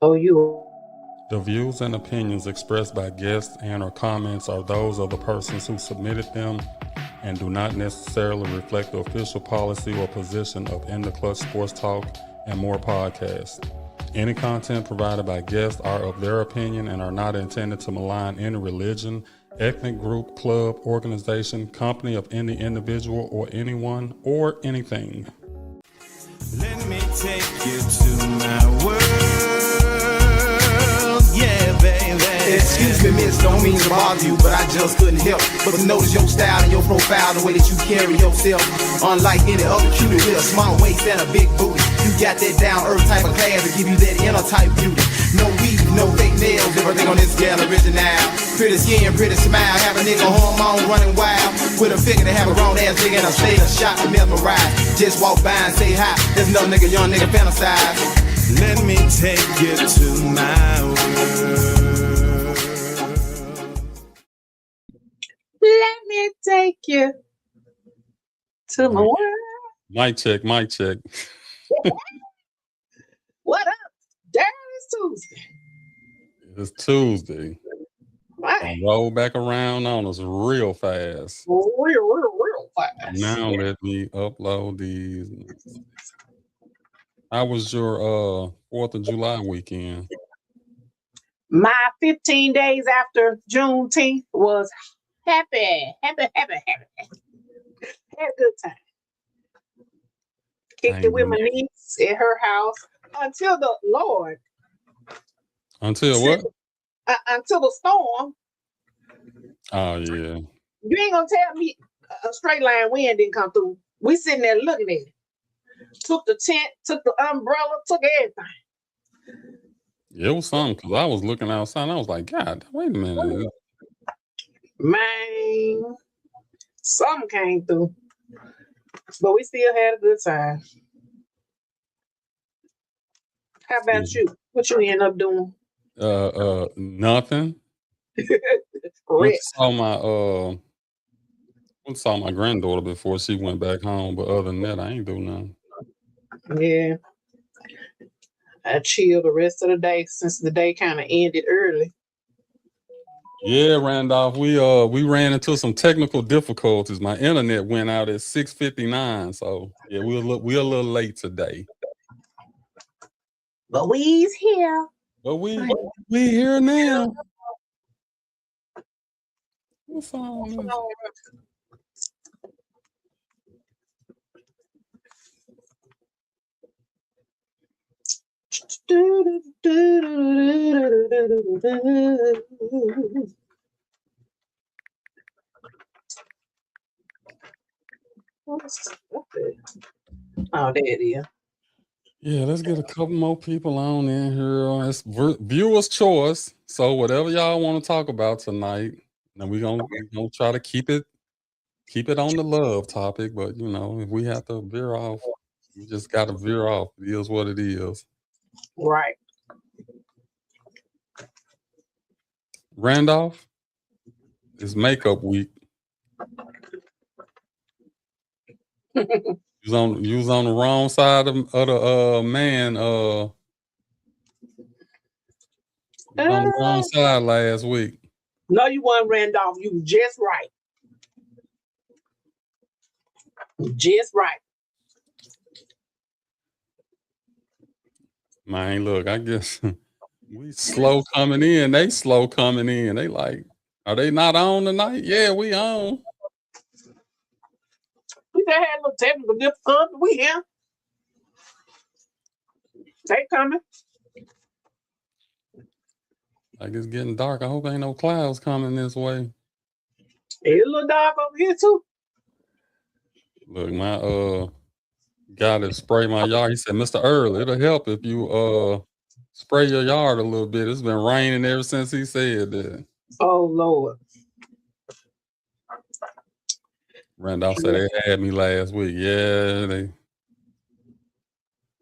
Oh, you. The views and opinions expressed by guests and or comments are those of the persons who submitted them and do not necessarily reflect the official policy or position of In the Clutch Sports Talk and More podcasts. Any content provided by guests are of their opinion and are not intended to malign any religion, ethnic group, club, organization, company of any individual or anyone or anything. Let me take you to my world, yeah, baby. Excuse me, miss, don't mean to bother you, but I just couldn't help but to notice your style and your profile, the way that you carry yourself. Unlike any other cutie with a small waist and a big booty, you got that down-earth type of class to give you that inner type beauty. No weave, no fake nails, everything on this gal original. Pretty skin, pretty smile, have a nigga hormone running wild. With a figure to have a grown-ass nigga in a state of shock to mesmerize. Just walk by and say hi, there's no nigga, young nigga fantasize. Let me take you to my world. Let me take you to my world. Mic check, mic check. What up? Damn, it's Tuesday. It's Tuesday. Right. Roll back around on us real fast. Real fast. Now let me upload these. How was your 4th of July weekend? My 15 days after Juneteenth was happy. Had a good time. Kicked it with my niece at her house until the Lord. Until what? Until the storm. Oh, yeah. You ain't gonna tell me a straight line wind didn't come through. We sitting there looking at it. Took the tent, took the umbrella, took everything. It was something because I was looking outside and I was like, God, wait a minute. Man, something came through. But we still had a good time. How about you? What you end up doing? Nothing. Went saw my granddaughter before she went back home, but other than that, I ain't do nothing. Yeah. I chilled the rest of the day since the day kind of ended early. Yeah, Randolph, we ran into some technical difficulties. My internet went out at 6:59, so yeah, we're a little late today. But we's here. But we here now. What's on? Oh, there it is. Yeah, let's get a couple more people on in here. It's viewers' choice. So whatever y'all want to talk about tonight, and we're gonna try to keep it on the love topic. But you know, if we have to veer off, we just got to veer off. It is what it is. Right. Randolph, it's makeup week. You was on the wrong side of the man. On the wrong side last week. No, you weren't, Randolph. You was just right. Just right. Man, look, I guess we slow coming in. They slow coming in. They like, are they not on tonight? Yeah, we on. We just had a little technical difficulty. We here. They coming. Like it's getting dark. I hope ain't no clouds coming this way. It's a little dark over here too. Look, my guy that sprayed my yard, he said, Mr. Earl, it'll help if you spray your yard a little bit. It's been raining ever since he said that. Oh Lord. Randolph said they had me last week. Yeah,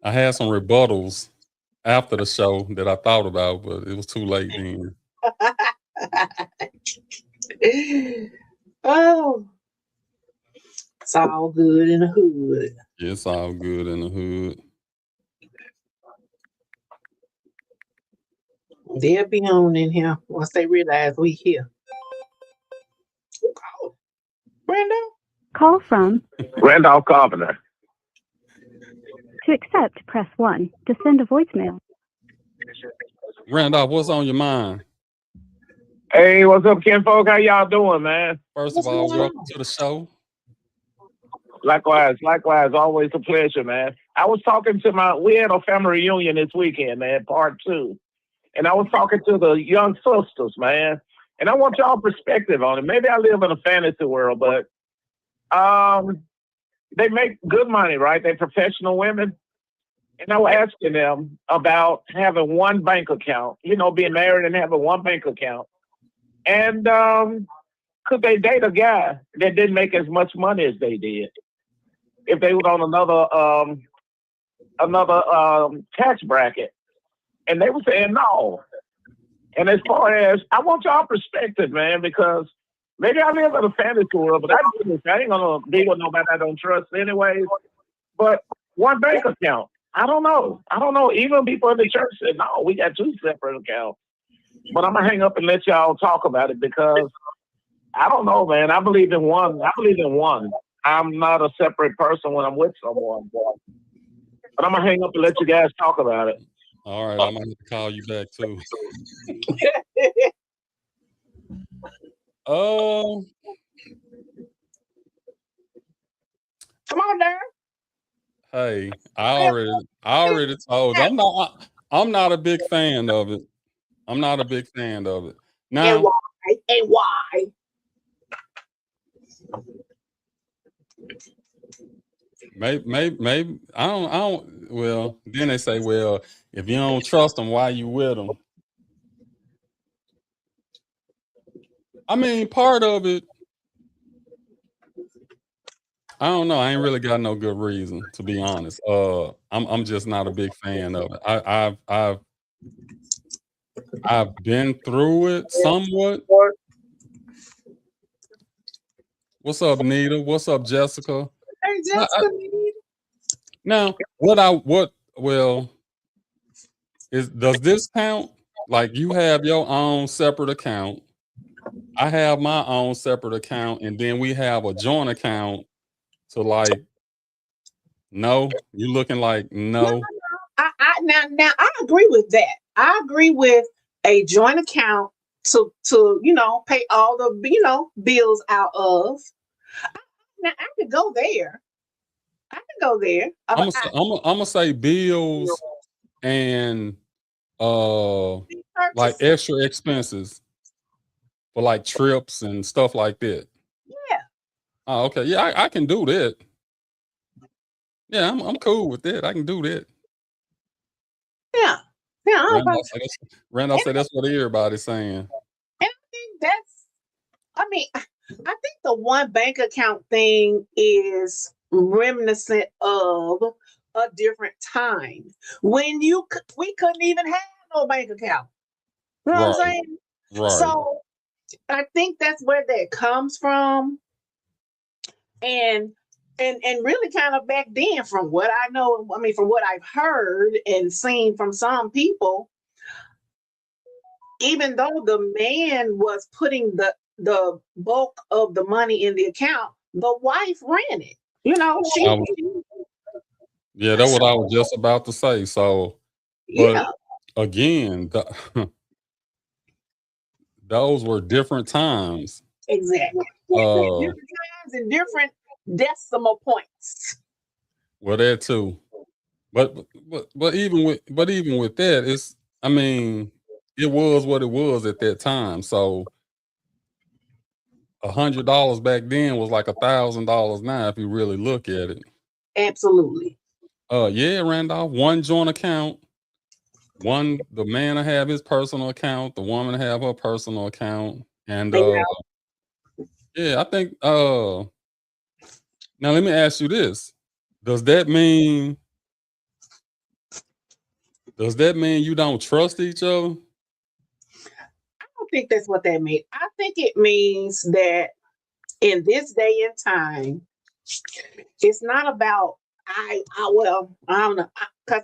I had some rebuttals after the show that I thought about, but it was too late then. Oh, it's all good in the hood. Yeah, it's all good in the hood. They'll be on in here once they realize we here. Who called? Brenda? Call from. Randolph Carpenter. To accept, press 1. To send a voicemail. Randolph, what's on your mind? Hey, what's up, kinfolk? How y'all doing, man? First of all, welcome to the show. Likewise, always a pleasure, man. I was talking to we had a family reunion this weekend, man, part 2. And I was talking to the young sisters, man. And I want y'all perspective on it. Maybe I live in a fantasy world, but they make good money, right? They're professional women. And I was asking them about having one bank account, being married and having one bank account. And could they date a guy that didn't make as much money as they did if they were on another tax bracket? And they were saying no. And as far as, I want y'all perspective, man, because maybe I live in a fantasy world, but I ain't gonna be with nobody I don't trust anyways. But one bank account, I don't know. Even people in the church said, no, we got 2 separate accounts. But I'm gonna hang up and let y'all talk about it because I don't know, man. I believe in one. I'm not a separate person when I'm with someone. But I'm gonna hang up and let you guys talk about it. All right, I'm gonna have to call you back too. Come on, Darren. Hey, I already told you, I'm not a big fan of it. I'm not a big fan of it. Now, and why? Maybe I don't. Well, then they say, well, if you don't trust them, why you with them? I mean, part of it, I don't know. I ain't really got no good reason, to be honest. I'm just not a big fan of it. I've been through it somewhat. What's up, Nita? What's up, Jessica? Hey, Jessica. Now, does this count? Like, you have your own separate account. I have my own separate account, and then we have a joint account. So, like, no, you looking like no. Now I agree with that. I agree with a joint account to pay all the bills out of. Now I could go there. I'm gonna say bills and like extra expenses for like trips and stuff like that. Yeah. Oh, okay. Yeah, I can do that. Yeah, I'm cool with that. I can do that. Yeah. Randolph said that's what everybody's saying. And I think I think the one bank account thing is reminiscent of a different time when we couldn't even have no bank account. You know what I'm saying? Right. So I think that's where that comes from. And really kind of back then, from what I know, from what I've heard and seen from some people, even though the man was putting the bulk of the money in the account, the wife ran it. Yeah, that's what I was just about to say. So, but again, those were different times. Exactly. Different times and different decimal points. Well, that too. But even with that, it's, it was what it was at that time. So $100 back then was like $1,000 now, if you really look at it. Absolutely. Yeah, Randolph, one joint account. The man will have his personal account, the woman will have her personal account. And yeah, I think now let me ask you this. Does that mean you don't trust each other? I don't think that's what that means. I think it means that in this day and time, it's not about I don't know, because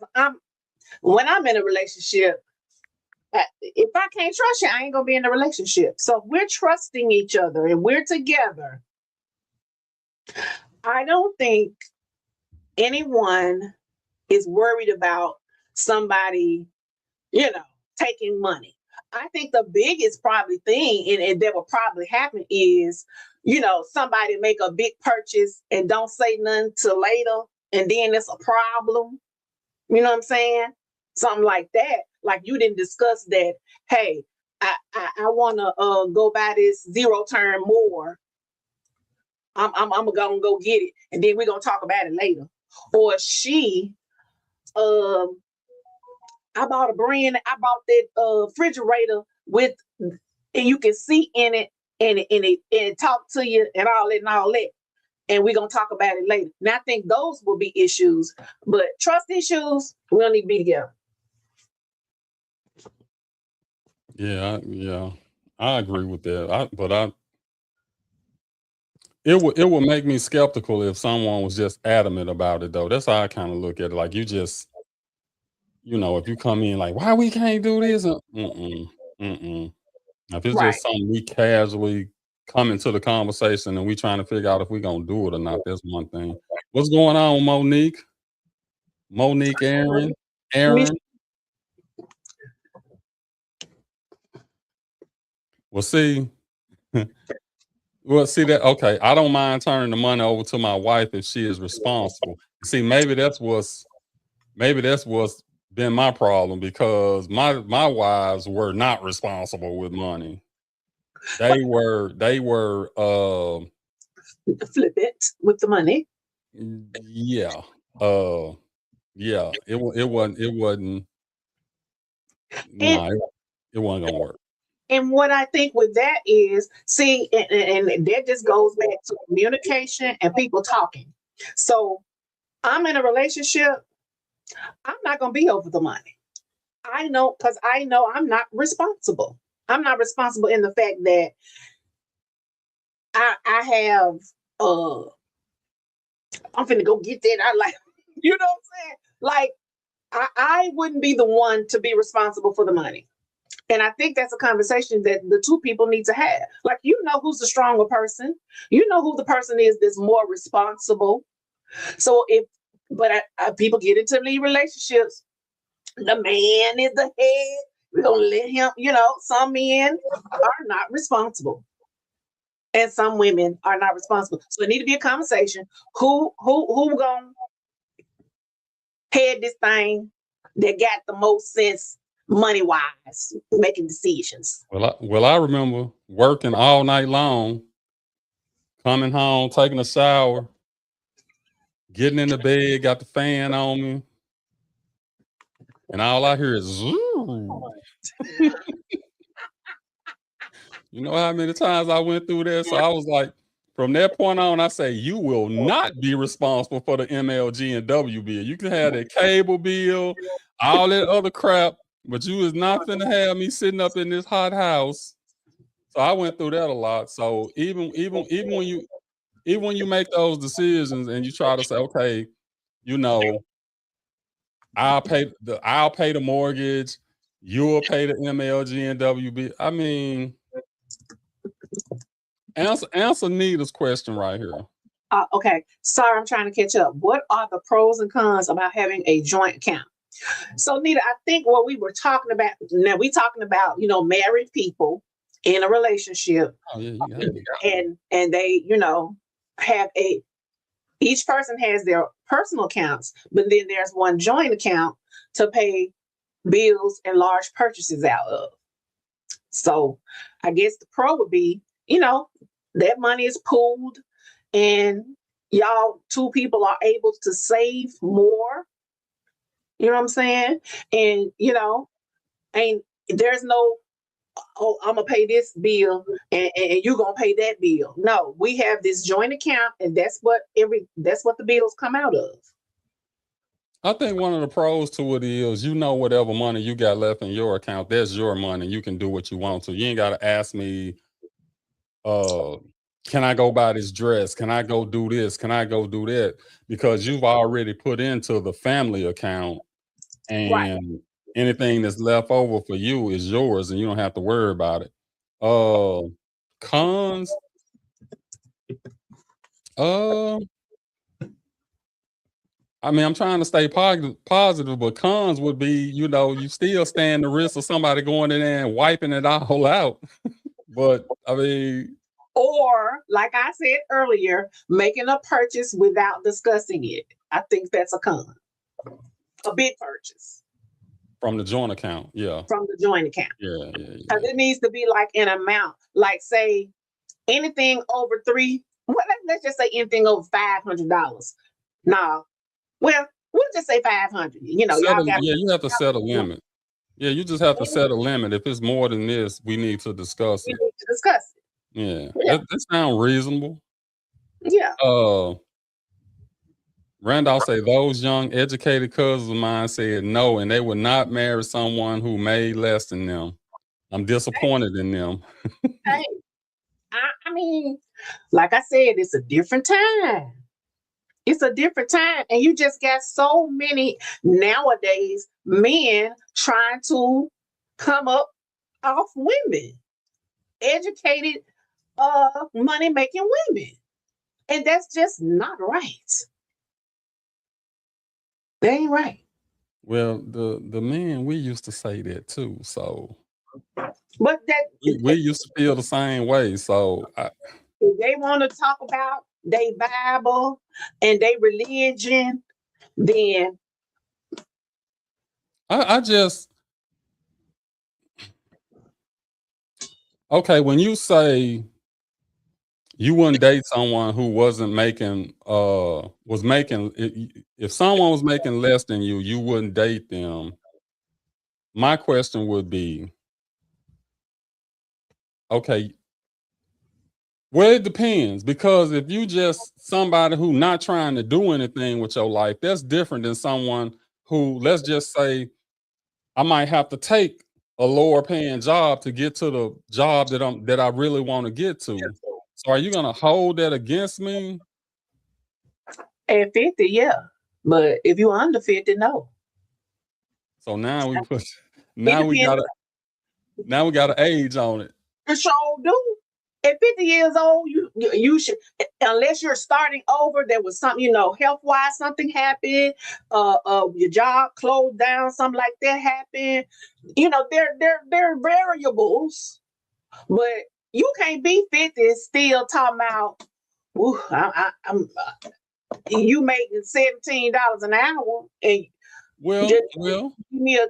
when I'm in a relationship, if I can't trust you, I ain't gonna be in a relationship. So if we're trusting each other and we're together, I don't think anyone is worried about somebody, taking money. I think the biggest probably thing and that will probably happen is, somebody make a big purchase and don't say nothing till later, and then it's a problem. You know what I'm saying? Something like that. Like you didn't discuss that. Hey, I want to go buy this zero turn more. I'm gonna go get it, and then we're gonna talk about it later. Or she, I bought that refrigerator with, and you can see in it, and it talk to you and all that. And we're gonna talk about it later. Now I think those will be issues, but trust issues, we don't need to be together. Yeah, I agree with that. It would make me skeptical if someone was just adamant about it, though. That's how I kind of look at it. Like you just, if you come in like, why we can't do this? Mm-mm. If it's Right. just something we casually come into the conversation and we trying to figure out if we're gonna do it or not, that's one thing. What's going on, Monique? Aaron? Well, see that. Okay, I don't mind turning the money over to my wife if she is responsible. See, maybe that's what's been my problem, because my wives were not responsible with money. They were flip it with the money. Yeah. Yeah. It wasn't. It wasn't gonna work. And what I think with that is, see, and that just goes back to communication and people talking. So I'm in a relationship. I'm not going to be over the money. I know, because I know I'm not responsible. I'm not responsible in the fact that I have, I'm finna go get that. I like, you know what I'm saying? Like, I wouldn't be the one to be responsible for the money. And I think that's a conversation that the two people need to have. Like, who's the stronger person. You know who the person is that's more responsible. So people get into these relationships, the man is the head. We're going to let him, some men are not responsible. And some women are not responsible. So it need to be a conversation. Who going to head this thing that got the most sense money-wise, making decisions? Well, I remember working all night long, coming home, taking a shower, getting in the bed, got the fan on me, and all I hear is zoo. You know how many times I went through that? So I was like, from that point on, I say, you will not be responsible for the MLG and W bill. You can have that cable bill, all that other crap, but you is not finna have me sitting up in this hot house. So I went through that a lot. So even when you make those decisions and you try to say, okay, I'll pay the mortgage, you'll pay the MLG and WB. I mean, answer Nita's question right here. Okay. Sorry, I'm trying to catch up. What are the pros and cons about having a joint account? So, Nita, I think what we were talking about, now we're talking about, married people in a relationship. Oh, yeah, you got it. And they, have each person has their personal accounts, but then there's one joint account to pay bills and large purchases out of. So I guess the pro would be, that money is pooled and y'all two people are able to save more. You know what I'm saying? And, there's no, oh, I'm going to pay this bill and you're going to pay that bill. No, we have this joint account and that's what the bills come out of. I think one of the pros to it is, whatever money you got left in your account, that's your money. You can do what you want to. You ain't got to ask me, can I go buy this dress? Can I go do this? Can I go do that? Because you've already put into the family account. And anything that's left over for you is yours, and you don't have to worry about it. Cons. Uh, I mean, I'm trying to stay positive, but cons would be, you still stand the risk of somebody going in there and wiping it all out. But I mean, Or, like I said earlier, making a purchase without discussing it. I think that's a con. A big purchase from the joint account, yeah, from the joint account. yeah. Because it needs to be like an amount, like say anything over let's just say anything over $500. Nah, well, we'll just say 500. You have to set a limit. Yeah, you just have to set a limit. If it's more than this, we need to discuss it. Yeah, that sounds reasonable. Yeah. Randolph say those young educated cousins of mine said no, and they would not marry someone who made less than them. I'm disappointed in them. Hey, I mean, like I said, it's a different time. It's a different time, and you just got so many nowadays men trying to come up off women, educated, money making women, and that's just not right. That ain't right. Well, the men, we used to say that too, so But that we used to feel the same way. So if they want to talk about their Bible and their religion, then I just okay. When you say you wouldn't date someone who wasn't making if someone was making less than you, you wouldn't date them. My question would be, okay, well, it depends, because if you just somebody who not trying to do anything with your life, that's different than someone who, let's just say, I might have to take a lower paying job to get to the job that I really want to get to. So are you gonna hold that against me? at 50, yeah. But if you're under 50, no. So now we put It we got an age on it. For sure do. At 50 years old, you should, unless you're starting over, there was something, health wise, something happened, your job closed down, something like that happened. They're variables, but you can't be 50 still talking about, ooh, you making $17 an hour, and Well, just give me a.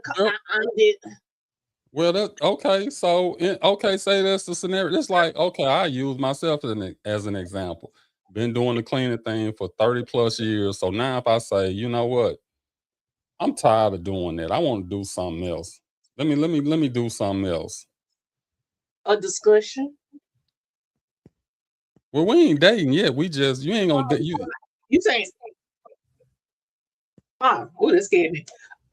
Well, that okay. So, say that's the scenario. It's like, okay, I use myself as an example. Been doing the cleaning thing for 30 plus years. So now, if I say, you know what, I'm tired of doing that. I want to do something else. Let me do something else. A discussion. Well, we ain't dating yet. You ain't gonna date you. You saying? Oh, that scared me.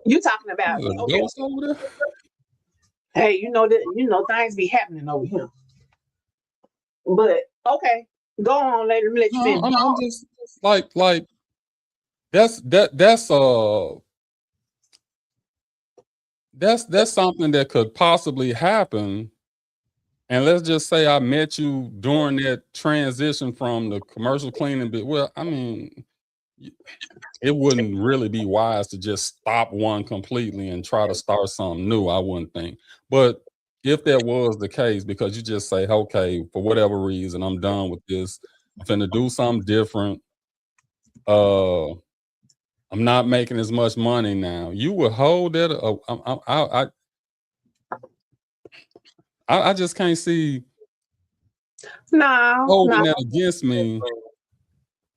You talking about? Okay. Ghost over there? Hey, things be happening over here. But okay, go on later. Let me let you finish. I'm just like that's something that could possibly happen. And let's just say I met you during that transition from the commercial cleaning bit. Well, I mean, it wouldn't really be wise to just stop one completely and try to start something new, I wouldn't think. But if that was the case, because you just say, okay, for whatever reason, I'm done with this. I'm finna do something different. I'm not making as much money now. You would hold that. I just can't see holding that against me.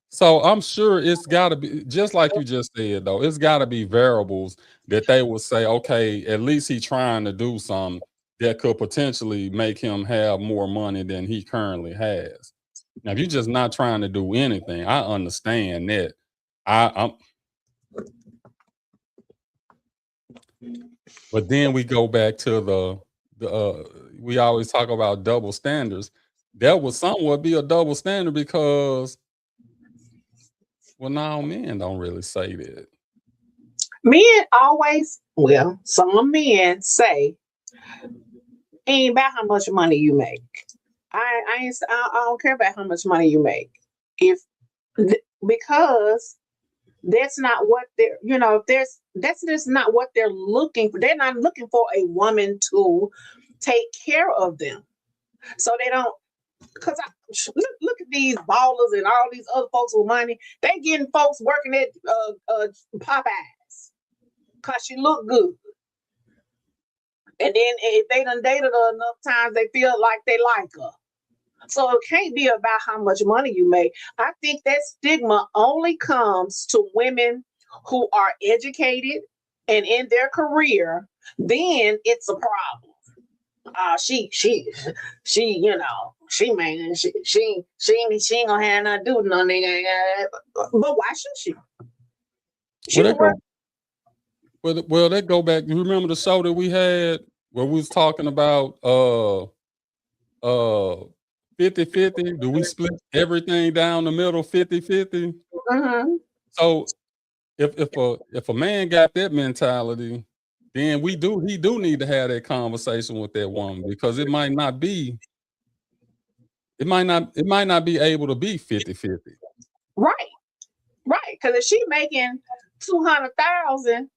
So I'm sure it's got to be, just like you just said, though, it's got to be variables that they will say, okay, at least he's trying to do something that could potentially make him have more money than he currently has. Now, if you're just not trying to do anything, I understand that. But then we go back to we always talk about double standards. That would somewhat be a double standard because, well, now men don't really say that. Men always, well, some men say, ain't about how much money you make. I don't care about how much money you make. If because that's not what they're, that's just not what they're looking for. They're not looking for a woman to take care of them. So they don't, because look at these ballers and all these other folks with money. They getting folks working at Popeyes because she look good. And then if they done dated her enough times, they feel like they like her. So it can't be about how much money you make. I think that stigma only comes to women who are educated and in their career. Then it's a problem. She, she ain't gonna have nothing to do with no nigga. But why should she? Well, that go back. You remember the show that we had where we was talking about 50-50? Do we split everything down the middle 50-50? Mm-hmm. So if a man got that mentality, then he do need to have that conversation with that woman, because it might not be able to be 50-50. Right. Because if she making 200,000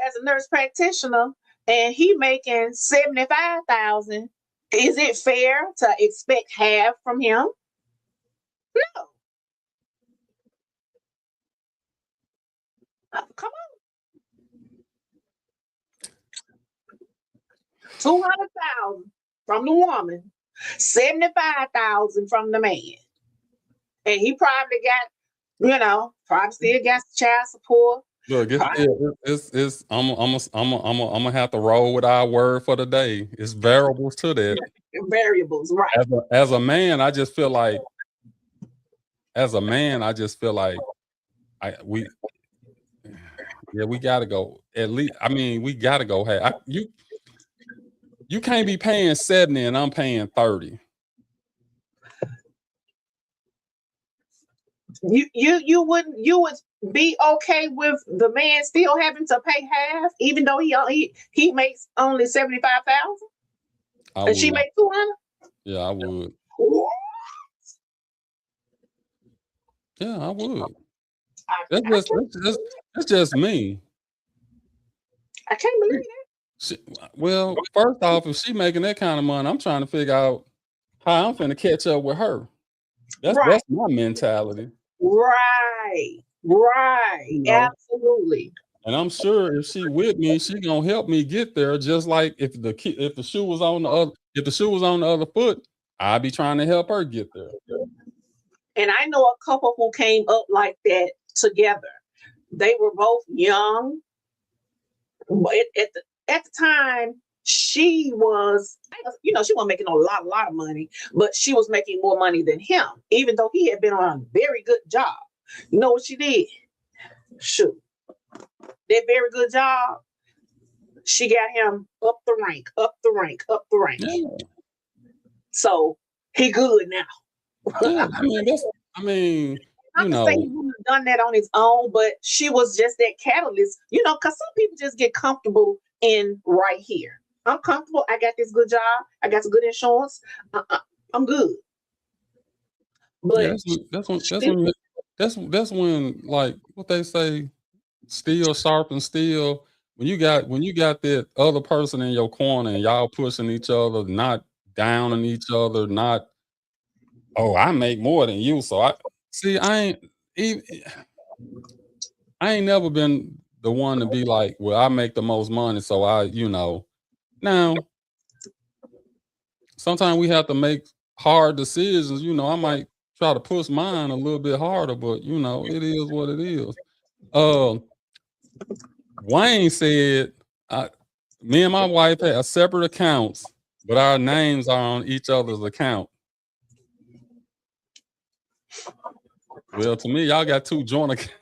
as a nurse practitioner and he making 75,000, is it fair to expect half from him? No. Come on. 200,000 from the woman, 75,000 from the man. And he probably got, probably still got child support. Look, it's I'm gonna have to roll with our word for the day. It's variables to that. Variables, right? As a man, I just feel like we gotta go. At least, I mean, we gotta go. Hey, you can't be paying 70 and I'm paying 30. You would be okay with the man still having to pay half, even though he makes only 75,000, and she makes 200. Yeah, I would. What? Yeah, I would. That's just me. I can't believe that. Well, first off, if she making that kind of money, I'm trying to figure out how I'm finna catch up with her. That's my mentality. Right. Absolutely. And I'm sure if she with me, she gonna help me get there. Just like if the shoe was on the other foot, I'd be trying to help her get there. And I know a couple who came up like that together. They were both young. But at the time, she was, she wasn't making a lot of money, but she was making more money than him, even though he had been on a very good job. You know what she did? Shoot. That very good job, she got him up the rank. Yeah. So he good now. Yeah, I'm not saying he wouldn't have done that on his own, but she was just that catalyst, because some people just get comfortable in right here. I'm comfortable. I got this good job. I got some good insurance. I'm good. But that's when, like what they say, steel sharpens steel. When you got that other person in your corner and y'all pushing each other, not downing each other, not, oh, I make more than you, so I ain't never been the one to be like, well, I make the most money, so now sometimes we have to make hard decisions. I might try to push mine a little bit harder, but it is what it is. Wayne said, me and my wife have separate accounts, but our names are on each other's account. Well, to me, y'all got two joint accounts.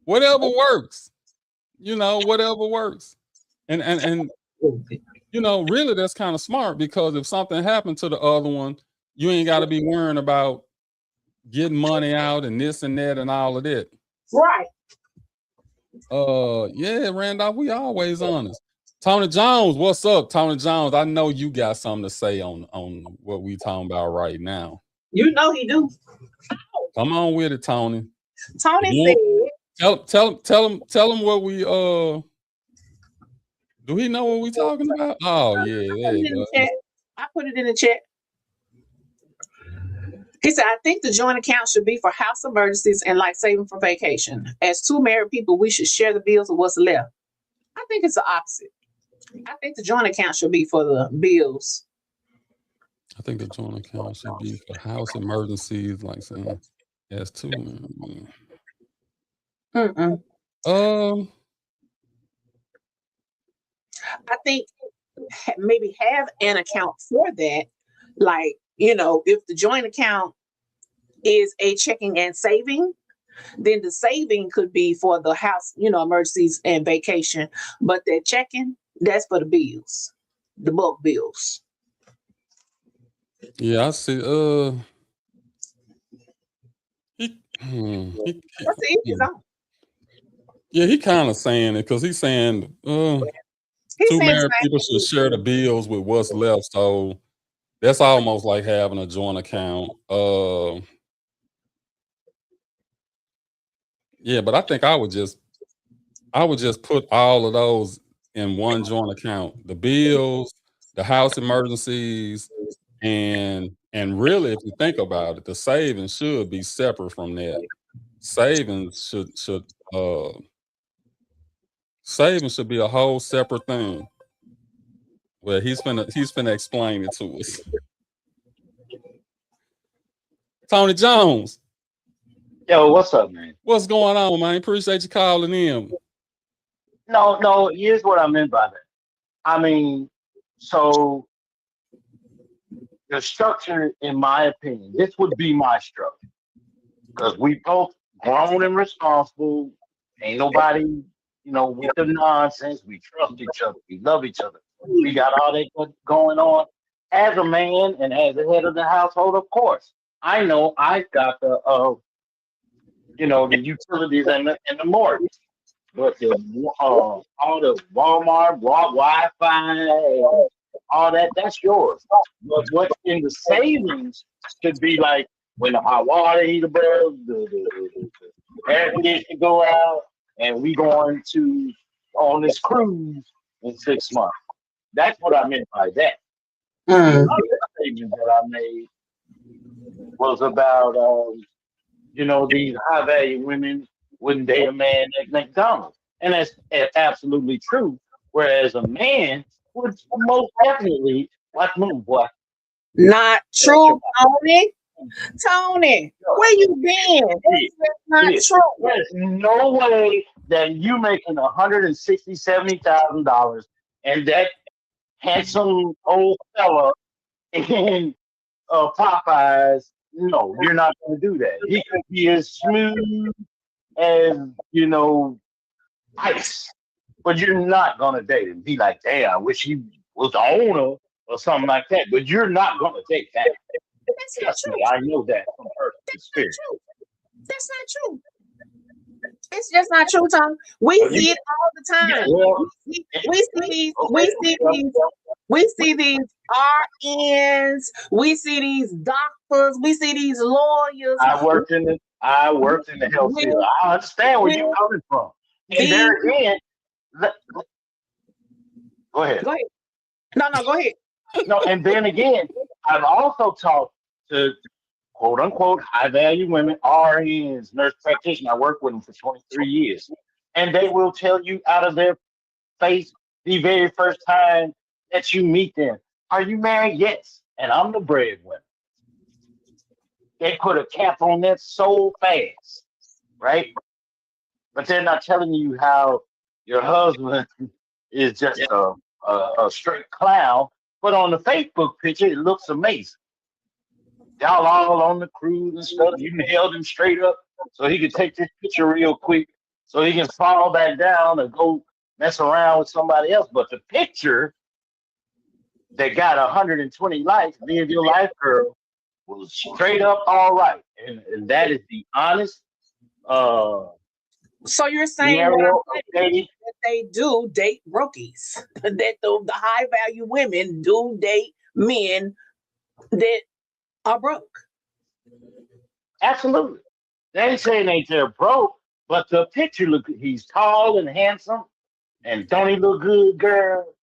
Whatever works. Whatever works. And really that's kind of smart, because if something happened to the other one, you ain't got to be worrying about getting money out and this and that and all of that. Right. Yeah, Randolph, we always honest. Tony Jones, what's up, Tony Jones? I know you got something to say on what we talking about right now. You know he do. Come on with it, Tony. Tony said, Tell him what we do he know what we talking about? Oh yeah, there you go. I put it in the chat. He said, I think the joint account should be for house emergencies and like saving for vacation. As two married people, we should share the bills of what's left. I think it's the opposite. I think the joint account should be for the bills. I think the joint account should be for house emergencies, like saying as two. I think maybe have an account for that. Like, you know, if the joint account is a checking and saving, then the saving could be for the house, you know, emergencies and vacation. But that checking, that's for the bills, the bulk bills. Yeah, I see. Yeah, he kind of saying it because he's saying two married people should share the bills with what's left. So that's almost like having a joint account. Yeah, but I think I would just put all of those in one joint account. The bills, the house emergencies, and really, if you think about it, the savings should be separate from that. Savings should be a whole separate thing. Well, he's finna explain it to us. Tony Jones. Yo, what's up, man? What's going on, man? Appreciate you calling in. No, here's what I meant by that. I mean, so the structure, in my opinion, this would be my structure. Because we both grown and responsible. Ain't nobody, you know, with the nonsense. We trust each other. We love each other. We got all that going on. As a man and as the head of the household, of course, I know I've got the you know, the utilities and the mortgage. But all the Walmart, Wi-Fi, all that's yours. But what's in the savings should be like when the hot water heater bills, the air conditioner go out, and we going on this cruise in 6 months. That's what I meant by that. The other statement that I made was about you know, these high value women wouldn't date a man at McDonald's. And that's absolutely true. Whereas a man would most definitely, watch move, boy. Not true, Tony. Tony, where you been? That's not true. There's no way that you making $160,000-$170,000 and that handsome old fella in Popeyes. No, you're not going to do that. He could be as smooth as, you know, ice, but you're not going to date him. Be like, damn, I wish he was the owner or something like that, but you're not going to date that. That's not true. I know that from personal experience. That's not true. It's just not true, Tom. We see it all the time. Yeah, well, we see these RNs, we see these doctors, we see these lawyers. I worked in the health field. I understand where you're coming from. And there again, go ahead. No, go ahead. No, and then again, I've also talked to quote unquote high value women, RNs, nurse practitioners. I worked with them for 23 years. And they will tell you out of their face the very first time that you meet them, are you married? Yes. And I'm the breadwinner. They put a cap on that so fast, right? But they're not telling you how your husband is just a straight clown. But on the Facebook picture, it looks amazing. Y'all all on the cruise and stuff. You held him straight up so he could take this picture real quick so he can fall back down and go mess around with somebody else. But the picture that got 120 likes, me and your life girl, was straight up all right, and that is the honest So you're saying scenario of dating. that they do date brookies, that the high value women do date men that are broke. Absolutely. They ain't saying they're broke, but the picture he's tall and handsome, and don't he look good, girl?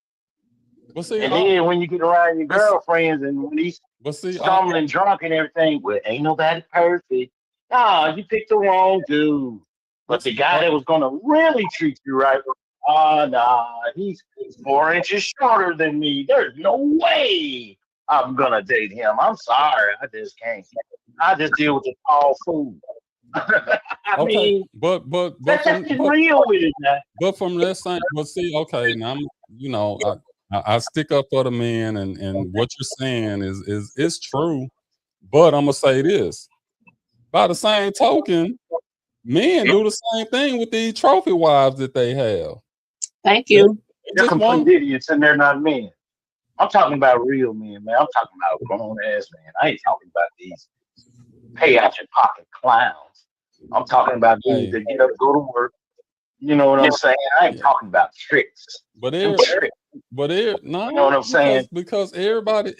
But see, And then when you get around your girlfriends and when he's stumbling drunk and everything, well, ain't nobody perfect. Nah, you picked the wrong dude. But the guy that was gonna really treat you right, nah, he's 4 inches shorter than me. There's no way I'm gonna date him. I'm sorry, I just can't. I just deal with the tall fool. I mean, but that's from, real with it, man. but from that same, but see, okay, now I stick up for the men, and what you're saying is true. But I'm gonna say this: by the same token, men do the same thing with these trophy wives that they have. Thank you. They're complete idiots and they're not men. I'm talking about real men, man. I'm talking about grown ass men. I ain't talking about these pay out your pocket clowns. I'm talking about dudes that get up, go to work. You know what I'm saying? I ain't talking about tricks. But no, you know what I'm saying? Because everybody,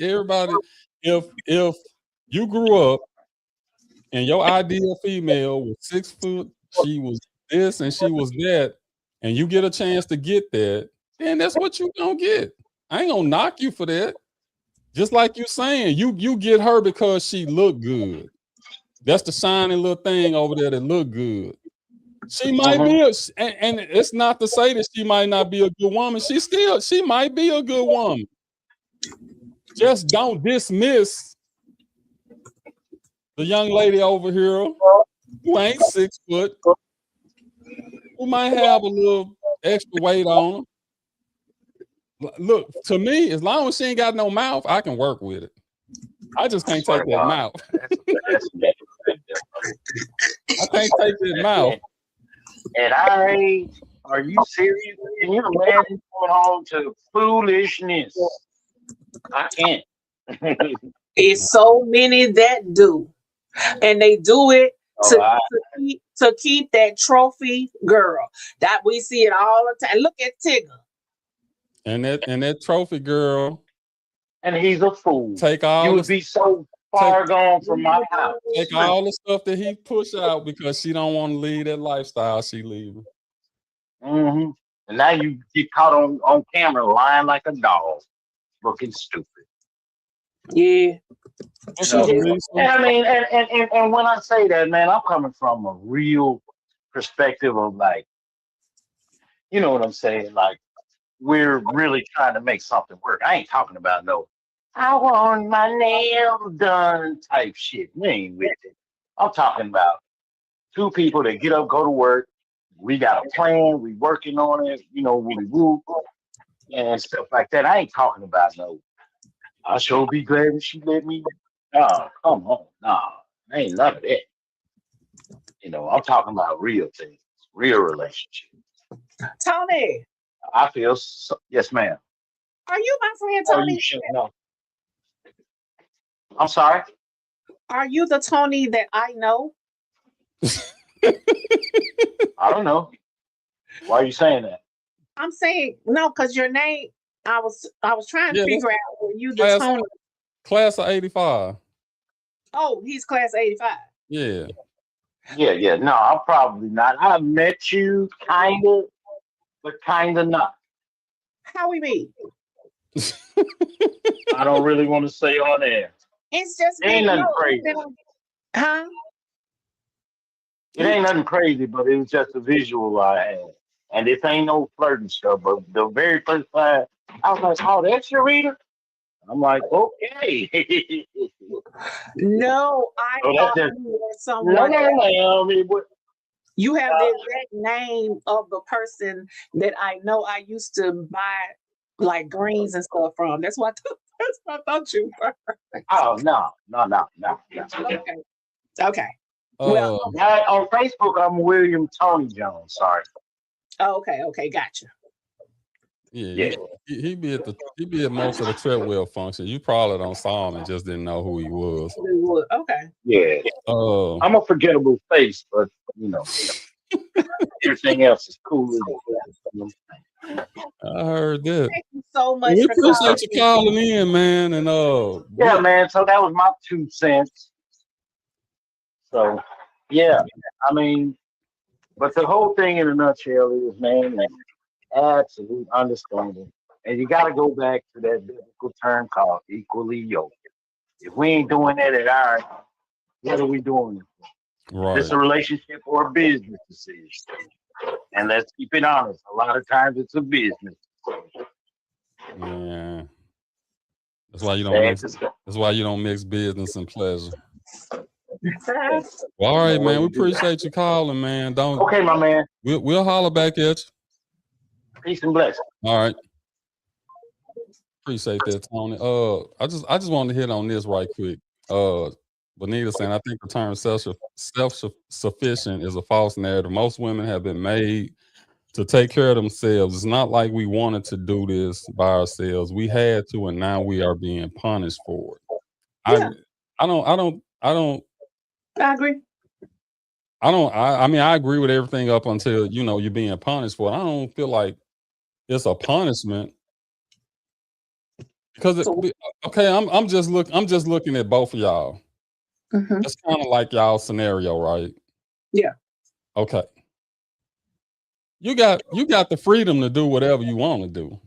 if you grew up and your ideal female was 6 foot, she was this and she was that, and you get a chance to get that, then that's what you gonna get. I ain't gonna knock you for that. Just like you saying, you get her because she look good. That's the shiny little thing over there that look good. She might be, and it's not to say that she might not be a good woman. She might be a good woman. Just don't dismiss the young lady over here who ain't 6 foot, who might have a little extra weight on her. Look, to me, as long as she ain't got no mouth, I can work with it. I just can't take that mouth. I can't take that mouth. At our age, are you serious? Can you imagine going home to foolishness? I can't. It's so many that do, and they do it to keep that trophy girl. That we see it all the time. Look at Tigger. And that trophy girl. And he's a fool. You would be so far gone from my house. Take all the stuff that he push out because she don't want to leave that lifestyle she leaving. And now you get caught on camera lying like a dog, looking stupid. Yeah. I mean, and when I say that, man, I'm coming from a real perspective of like, you know what I'm saying? Like, we're really trying to make something work. I ain't talking about no, I want my nails done type shit. We ain't with it. I'm talking about two people that get up, go to work. We got a plan. We working on it. You know, we woo and stuff like that. I ain't talking about no, I sure be glad if she let me. Nah, come on. Nah, ain't none of that. You know, I'm talking about real things, real relationships. Tony. I feel so, yes, ma'am. Are you my friend Tony? No. I'm sorry. Are you the Tony that I know? I don't know. Why are you saying that? I'm saying no, because your name. I was trying to figure out were you the Tony. Class of 85. Oh, he's class 85. Yeah. Yeah. No, I'm probably not. I met you kind of, but kind of not. How we meet? I don't really want to say on air. It's just ain't nothing crazy. Huh? It ain't nothing crazy, but it was just a visual I had. And this ain't no flirting stuff, but the very first time I was like, oh, that's your reader? I'm like, okay. No, I thought you were someone. No. You have the exact name of the person that I know I used to buy like greens and stuff from. That's what I thought you were. Oh, no. Okay. Well, on Facebook, I'm William Tony Jones. Sorry. Okay, gotcha. Yeah, Yeah. he be at most of the treadwell function. You probably don't saw him and just didn't know who he was. Okay. Yeah. I'm a forgettable face, but you know, everything else is cool. I heard that. Thank you so Well, much we for calling. appreciate you calling in, man, and Yeah, man. So that was my 2 cents. So yeah, I mean, but the whole thing in a nutshell is, man, is absolute understanding. And you got to go back to that biblical term called equally yoked. If we ain't doing that at our, what are we doing it for? right. Is this a relationship or a business decision? And let's keep it honest. A lot of times it's a business. Yeah. That's why you don't mix. That's why you don't mix business and pleasure. Well, all right, man. We appreciate you calling, man. Don't. Okay, my man. We'll holler back at you. Peace and blessings. All right. Appreciate that, Tony. I just wanted to hit on this right quick. Bonita saying, I think the term self-sufficient is a false narrative. Most women have been made to take care of themselves. It's not like we wanted to do this by ourselves. We had to, and now we are being punished for it. Yeah. I agree. I mean, I agree with everything up until, you're being punished for it. I don't feel like it's a punishment. Because I'm just looking at both of y'all. Mm-hmm. It's kind of like y'all scenario, right? Yeah. Okay. You got the freedom to do whatever you want to do.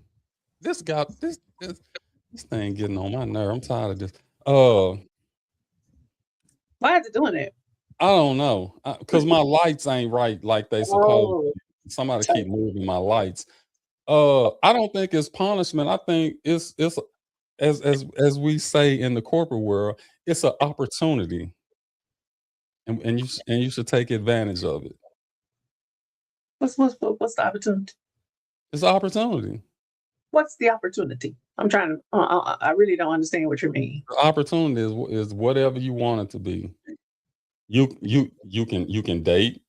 This thing getting on my nerve. I'm tired of this. Why is it doing it? I don't know. Because my lights ain't right like they supposed to. Somebody keep moving my lights. I don't think it's punishment. I think it's as we say in the corporate world, it's an opportunity, and you should take advantage of it. What's the opportunity? It's an opportunity. What's the opportunity? I'm trying to. I really don't understand what you mean. The opportunity is whatever you want it to be. You can date.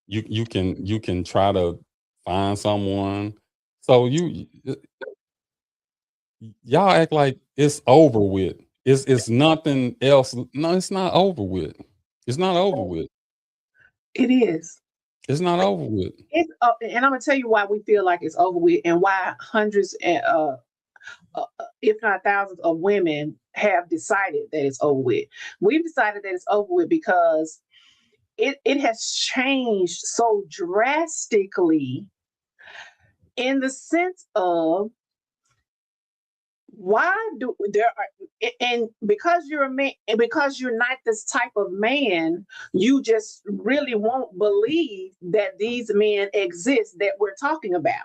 You can try to find someone. So y'all act like it's over with. It's nothing else. No, it's not over with. It's not over with. It is. It's not over with. It's and I'm gonna tell you why we feel like it's over with, and why hundreds and if not thousands of women have decided that it's over with. We've decided that it's over with because it has changed so drastically in the sense of why do there are, and because you're a man, and because you're not this type of man, you just really won't believe that these men exist that we're talking about.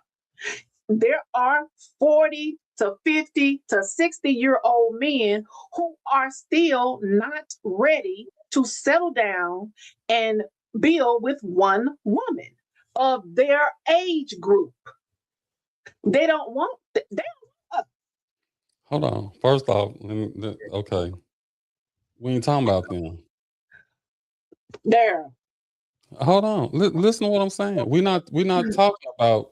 There are 40 to 50 to 60-year-old men who are still not ready to settle down and build with one woman of their age group. They don't want Hold on. First off, okay. We ain't talking about them. there. Hold on. Listen to what I'm saying. We're not talking about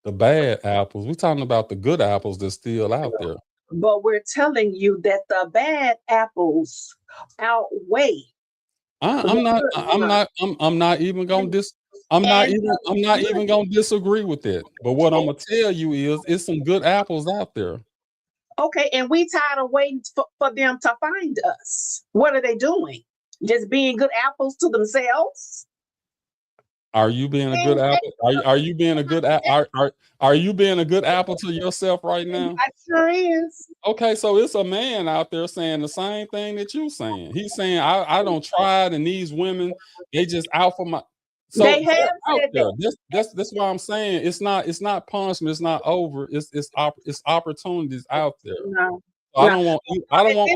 the bad apples. We're talking about the good apples that's still out there. But we're telling you that the bad apples outweigh. I'm not even gonna disagree with that. But what I'm gonna tell you is it's some good apples out there. Okay, and we tired of waiting for them to find us. What are they doing? Just being good apples to themselves? Are you being a good apple? Are you being a good are you being a good apple to yourself right now? I sure is. Okay, so it's a man out there saying the same thing that you saying. He's saying I don't try it, and these women, they just out for my. So they have out said there. That's why I'm saying it's not punishment. It's not over. It's opportunities out there. No, so I don't want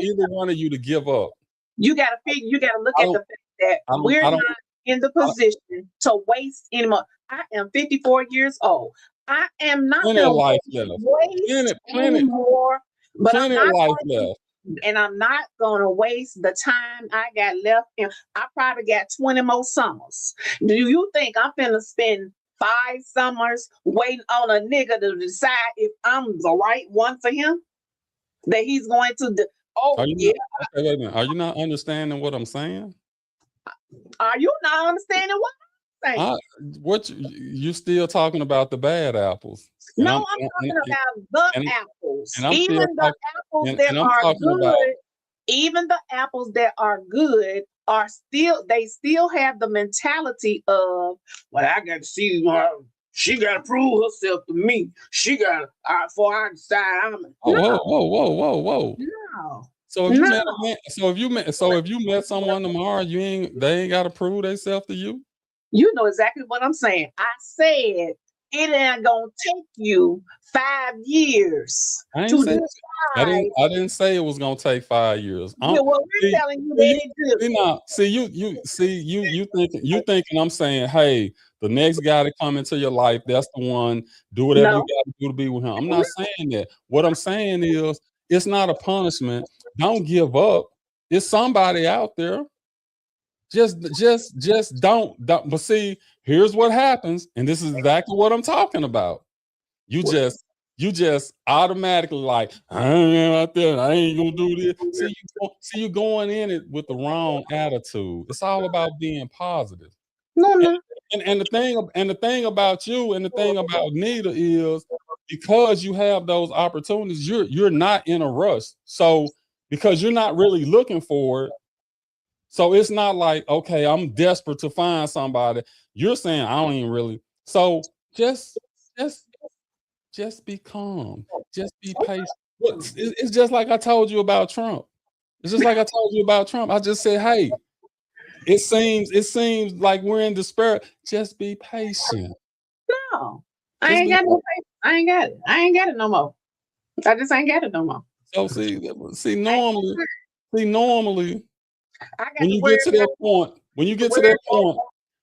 either one of you to give up. You got to figure. You got to look at the fact that we're not in the position to waste anymore. I am 54 years old. I am not going to waste any more. But I'm not life left. And I'm not going to waste the time I got left. I probably got 20 more summers. Do you think I'm going to spend 5 summers waiting on a nigga to decide if I'm the right one for him. That he's going to Are you yeah. not, okay, wait a minute. Are you not understanding what I'm saying? Are you not understanding what I'm saying? What you still talking about the bad apples? No, I'm talking about the apples. And I'm Even still the apples and that I'm are talking good, about. even the apples that are good are still, they still have the mentality of, well, I got to see her. She got to prove herself to me. She got to, before I decide I'm. Whoa. No. So if you met a man, so if you met someone tomorrow, they ain't got to prove themselves to you. You know exactly what I'm saying. I said it ain't gonna take you 5 years to decide. I didn't say it was gonna take 5 years. Yeah, well, we're telling you that it do. You thinking I'm saying, hey, the next guy to come into your life, that's the one. Do whatever you got to do to be with him. I'm not saying that. What I'm saying is, it's not a punishment. Don't give up. It's somebody out there. Just don't. But see, here's what happens, and this is exactly what I'm talking about. You just automatically like, I ain't out there, I ain't gonna do this. See, you going in it with the wrong attitude. It's all about being positive. No. And the thing about you and the thing about Nita is, because you have those opportunities, you're not in a rush. So because you're not really looking for it. So it's not like, okay, I'm desperate to find somebody. You're saying I don't even really. So just be calm. Just be patient. It's just like I told you about Trump. It's just like I told you about Trump. I just said, hey, it seems like we're in despair. Just be patient. No, I ain't got no patience. I ain't got it. I ain't got it no more. I just ain't got it no more. So see, normally, when you get to that point,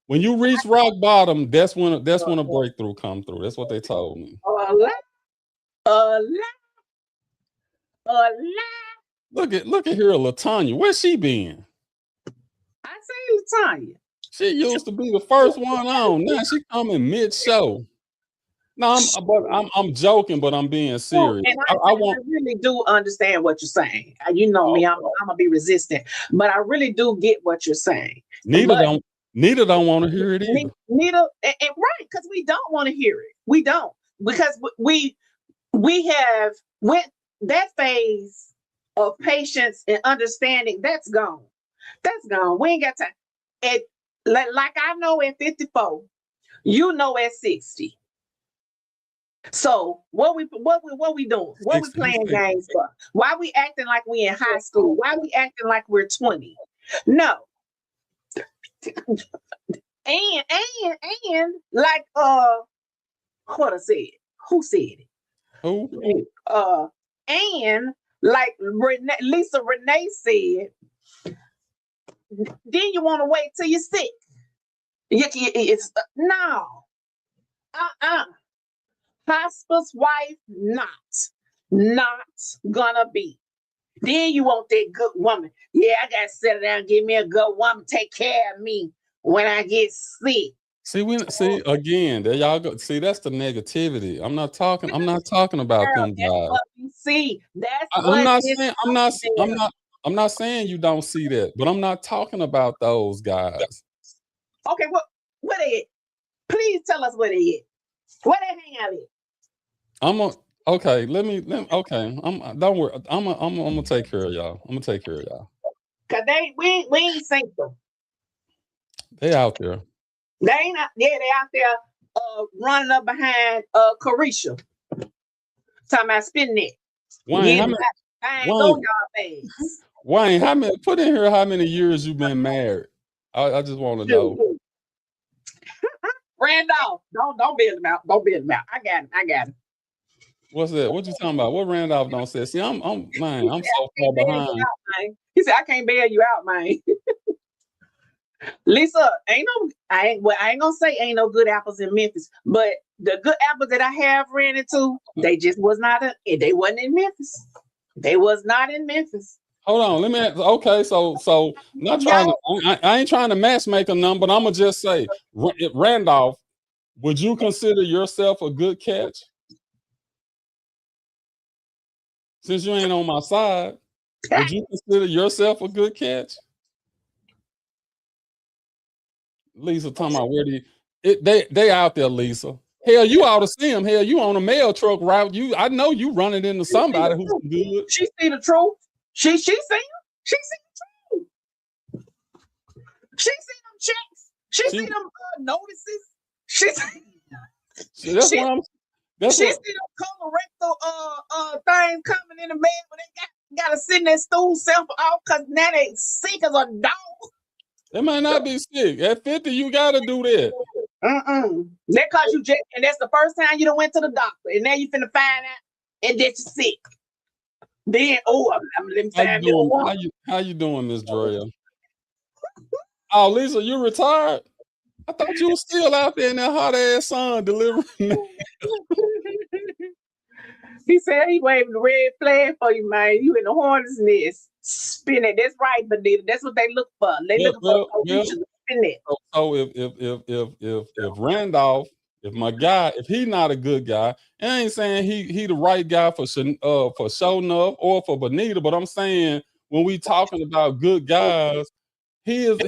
when you reach rock bottom, that's when a breakthrough come through. That's what they told me. A lot. Look at here, LaTanya. Where's she been? I say LaTanya. She used to be the first one on. Now she coming mid-show. No, I'm joking, but I'm being serious. And I really do understand what you're saying. You know me, I'm gonna be resistant, but I really do get what you're saying. Nita don't want to hear it either. Nita, and right, because we don't want to hear it. We don't, because we have went that phase of patience and understanding. That's gone. That's gone. We ain't got time. Like I know at 54, you know at 60. So what we doing? What we playing games for? Why we acting like we in high school? Why we acting like we're 20? No. And like what I said. Who said it? Who? And like Lisa Renee said, then you want to wait till you're sick. It's no. Hospice wife, not gonna be. Then you want that good woman. Yeah, I gotta settle down, give me a good woman, take care of me when I get sick. See again, there y'all go. See, that's the negativity. I'm not talking about them guys. What we see. I'm not saying you don't see that, but I'm not talking about those guys. Okay, what they at? Please tell us where they at. Where they hang out at? Okay. Don't worry. I'm gonna take care of y'all. I'm gonna take care of y'all. Cause we ain't seen them. They out there. They ain't out. Yeah, they out there running up behind Carisha. Talking about spinning it. Wayne, put in here how many years you been married. I just want to know. Randolph, don't build him out. Don't build him out. I got him. What's that? What you talking about? What Randolph don't say? See, I'm so far behind. He said, I can't bail you out, man. Lisa, I ain't gonna say ain't no good apples in Memphis, but the good apples that I have ran into, they just was not they wasn't in Memphis. They was not in Memphis. Hold on, let me ask, okay, so not trying to I ain't trying to matchmake a number, but I'm gonna just say Randolph, Would you consider yourself a good catch? Since you ain't on my side, would you consider yourself a good catch? Lisa talking about where they out there, Lisa. Hell, you ought to see them. Hell, you on a mail truck route. I know you running into somebody who's good. She see the truth. She see him. She see the truth. She see them checks. She see them notices. She see That's what I'm. That's she what, see them colorectal things coming in the mail, but they got to sit in that stool sample off because now they sick as a dog. They might not be sick. At 50, you gotta do that. That cause you just, and that's the first time you done went to the doctor, and now you finna find out and that you're sick. Then, let me find How you doing, Miss Drea? Oh, Lisa, you retired? I thought you were still out there in that hot ass sun delivering. He said he waved the red flag for you, man. You in the hornet's nest. Spin it. That's right, Benita. That's what they look for. They looking for you should spin it. So if Randolph, if my guy, if he not a good guy, and I ain't saying he the right guy for Show Enough or for Benita, but I'm saying when we talking about good guys, he is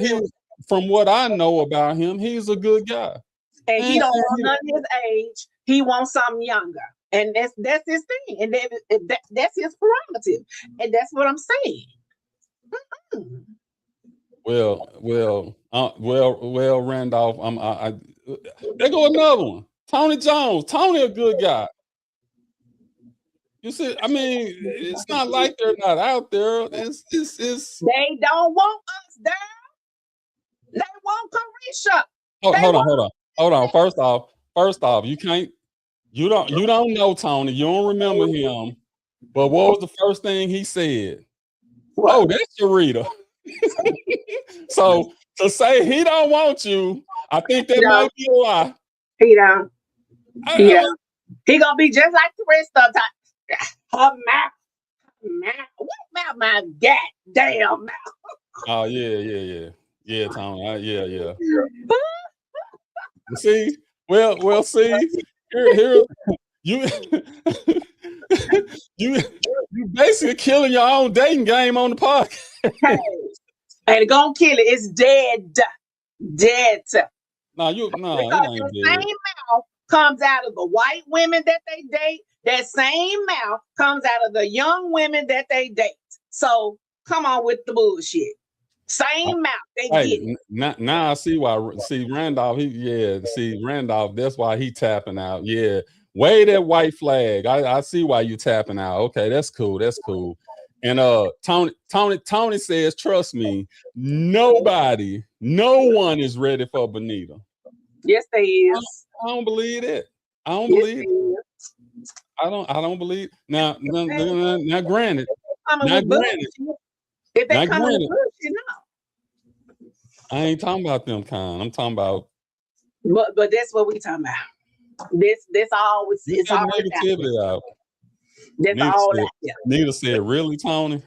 from what I know about him, he's a good guy. And he don't want none of his age. He wants something younger. And that's his thing. And that's his prerogative. And that's what I'm saying. Well, Randolph, there go another one. Tony Jones. Tony a good guy. You see, I mean, it's not like they're not out there. It's They don't want us there. They want Carisha. Hold on. First off, you don't know Tony. You don't remember him. But what was the first thing he said? What? Oh, that's Sharita. So to say he don't want you, I think that might be a lie. He don't. He gonna be just like the rest of the time. Her mouth. What about my goddamn mouth? Oh yeah, Tony. Yeah. See, well, see, here, you basically killing your own dating game on the podcast. And gonna kill it. It's dead. No, the same mouth comes out of the white women that they date. That same mouth comes out of the young women that they date. So come on with the bullshit. Same mouth. They get it. Now I see why. See Randolph. Randolph. That's why he tapping out. Yeah, wave that white flag. I see why you tapping out. Okay, that's cool. And Tony says, trust me, no one is ready for Benita. Yes, they is. I don't believe it. I don't believe it. I don't believe. Now, granted. If they come in bullshit, no. I ain't talking about them kind. I'm talking about. But that's what we talking about. This always it's all negativity out. That's Nita all said, that. Nita said, "Really, Tony?"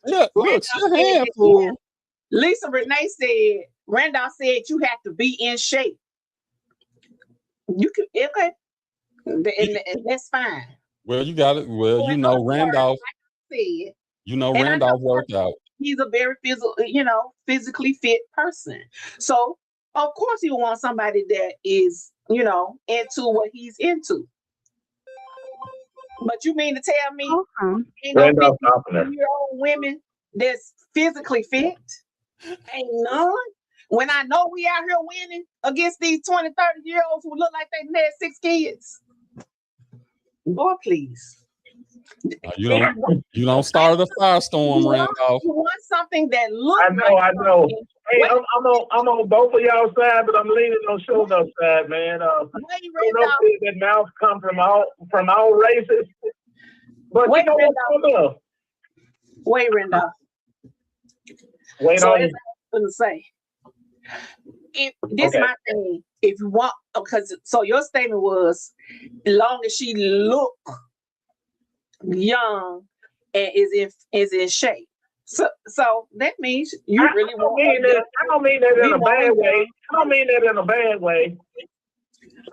Look, your hand full. Lisa Renee said, Randolph said you have to be in shape. You can, okay, and that's fine. Well, you got it. Well, you know, Randolph. Like I said, you know, Randolph worked out. He's a very physically fit person. So of course he will want somebody that is, into what he's into. But you mean to tell me ain't no 50-year-old women that's physically fit? Ain't none. When I know we out here winning against these 20, 30-year-olds who look like they had 6 kids. Boy, please. You don't start a firestorm, Randolph. You want something that looks I know. Hey, I'm on both of y'all sides, but I'm leaning on Shoulder's side, man. That mouth come from all races. But wait, Randolph. Wait, Randolph. Wait so on you. I'm gonna say. This my thing. If you want, so your statement was, as long as she look young and is in shape. So that means you really I don't want. mean that. I don't mean that in We a bad want- way. I don't mean that in a bad way.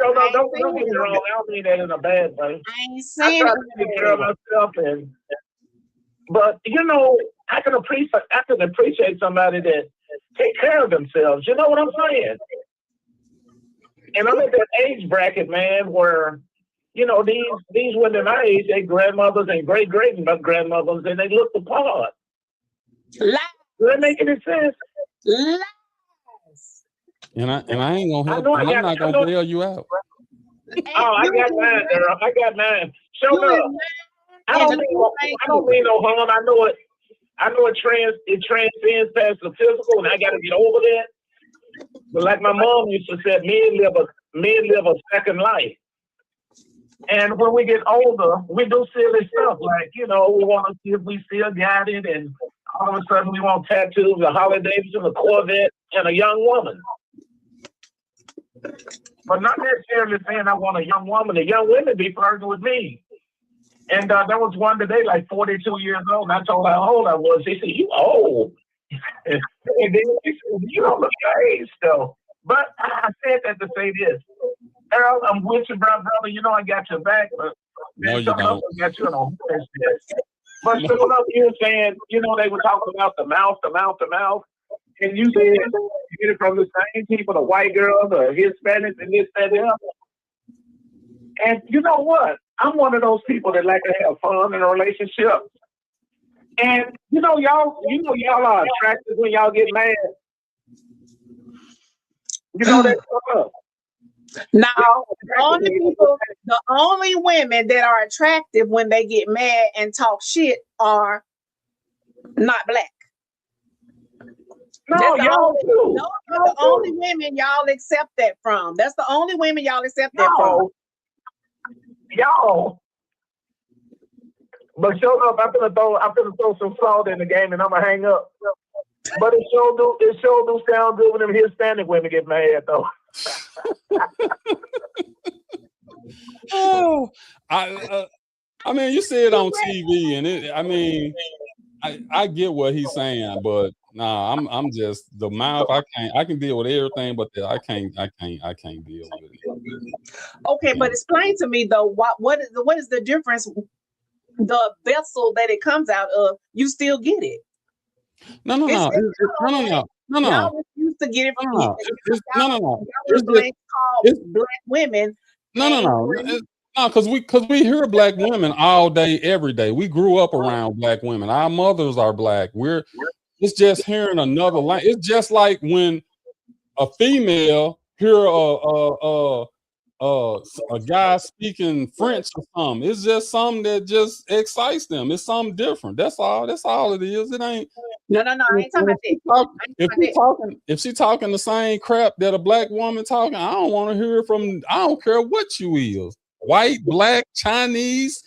So no, I ain't don't get saying me wrong. I don't mean that in a bad way. I ain't I saying try it. to take care of myself, but you know, I can appreciate somebody that take care of themselves. You know what I'm saying? And I'm at that age bracket, man, where you know these women my age, they grandmothers and great grandmothers, and they look the part. Lies. Does that make any sense? Lies. And I ain't gonna help. know I And I'm got- not I gonna know- bail you out. Oh, I got mine, girl. I got mine. Show up. I don't mean no harm. I know it. It transcends past the physical, and I got to get over that. But like my mom used to say, men live a second life. And when we get older, we do silly stuff like, you know, we want to see if we still got it, and all of a sudden we want tattoos, a Harley Davidson, a Corvette, and a young woman. But not necessarily saying I want a young woman. The young women be flirting with me. And there was one today, like 42 years old, and I told her how old I was. She said, "You old." And then she said, "You don't look your age, though." But I said that to say this. Earl, I'm with you, brother. You know I got your back. But No, you something else don't. I got you in a horse. But soon enough, you were saying, you know, they were talking about the mouth. And you said you get it from the same people, the white girls, the Hispanics, and this, that, and the other. And you know what? I'm one of those people that like to have fun in a relationship. And y'all are attractive when y'all get mad. You know that stuff. Now, the only women that are attractive when they get mad and talk shit are not black. No, y'all too. Those are the only women y'all accept that from. That's the only women y'all accept that from. Y'all. But show up, I'm gonna throw some salt in the game, and I'm gonna hang up. But it sure do sound good when them Hispanic women get mad though. Oh, I mean, you see it on TV, and I get what he's saying, but nah, I'm just the mouth. I can deal with everything, but I can't deal with it. Okay, but explain to me though, what is the difference? The vessel that it comes out of, you still get it. No. Y'all used to get it from No. black women. No, because we hear black women all day, every day. We grew up around black women. Our mothers are black. It's just hearing another language. It's just like when a female hear a guy speaking French or something. It's just something that just excites them. It's something different. That's all it is. It ain't. No. I ain't talking about that. If she talking the same crap that a black woman talking, I don't want to hear it from. I don't care what you is. White, black, Chinese,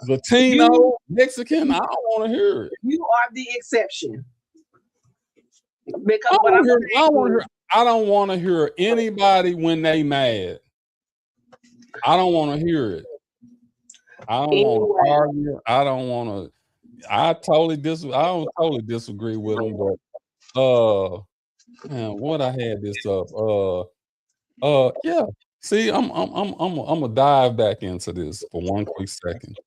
Latino, Mexican. I don't want to hear it. You are the exception. Because I don't want to hear anybody when they mad. I don't want to hear it. I don't want to argue. I don't want to. I don't totally disagree with them, but man, what I had this up. Yeah. See, I'm gonna dive back into this for one quick second.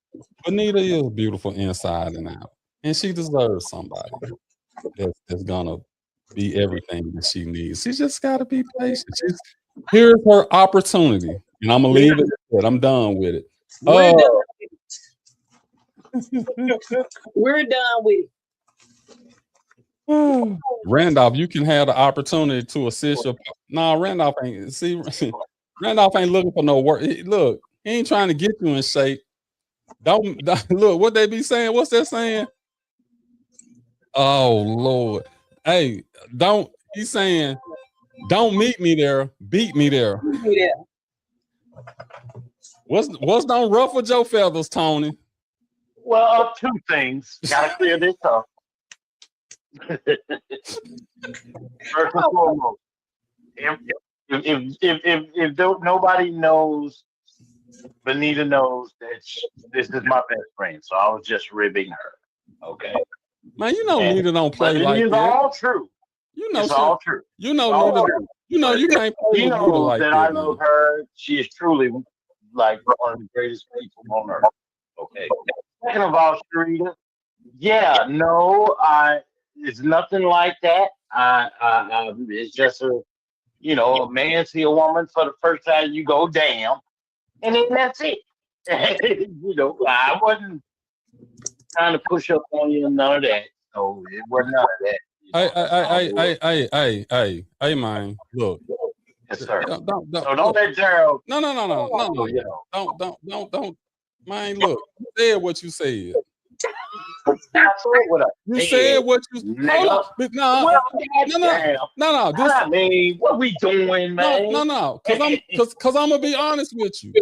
Bonita is beautiful inside and out, and she deserves somebody that's gonna be everything that she needs. She just gotta be patient. Here's her opportunity, and I'm gonna leave it. I'm done with it. We're done with it. Randolph, you can have the opportunity to assist your. Nah, Randolph ain't. See, Randolph ain't looking for no work. Look, he ain't trying to get you in shape. Don't look what they be saying. What's that saying? Oh Lord, hey, don't. He's saying, don't meet me there. Beat me there. Yeah. What's don't ruffle your feathers, Tony? Well, two things. Gotta clear this up. First and foremost, if nobody knows, Benita knows that this is my best friend, so I was just ribbing her. Okay. Man, you know And, Nita don't but play it like is that. all true. You know It's she. all true. You know All Nita. true. You know you can't play She with Nita knows like that I that, love man. her. She is truly like one of the greatest people on earth. Okay. Second of all, Sharita, yeah, no, it's nothing like that. It's just a man see a woman for the first time, you go, damn, and then that's it. I wasn't trying to push up on you and none of that. So it wasn't none of that. Hey, man, look. Yes, sir. Don't, So don't let Gerald. no. Don't. Man, look. You said what you said. You said what you Nigga. No. This, I mean, what we doing, man? No. Cause I'm gonna be honest with you.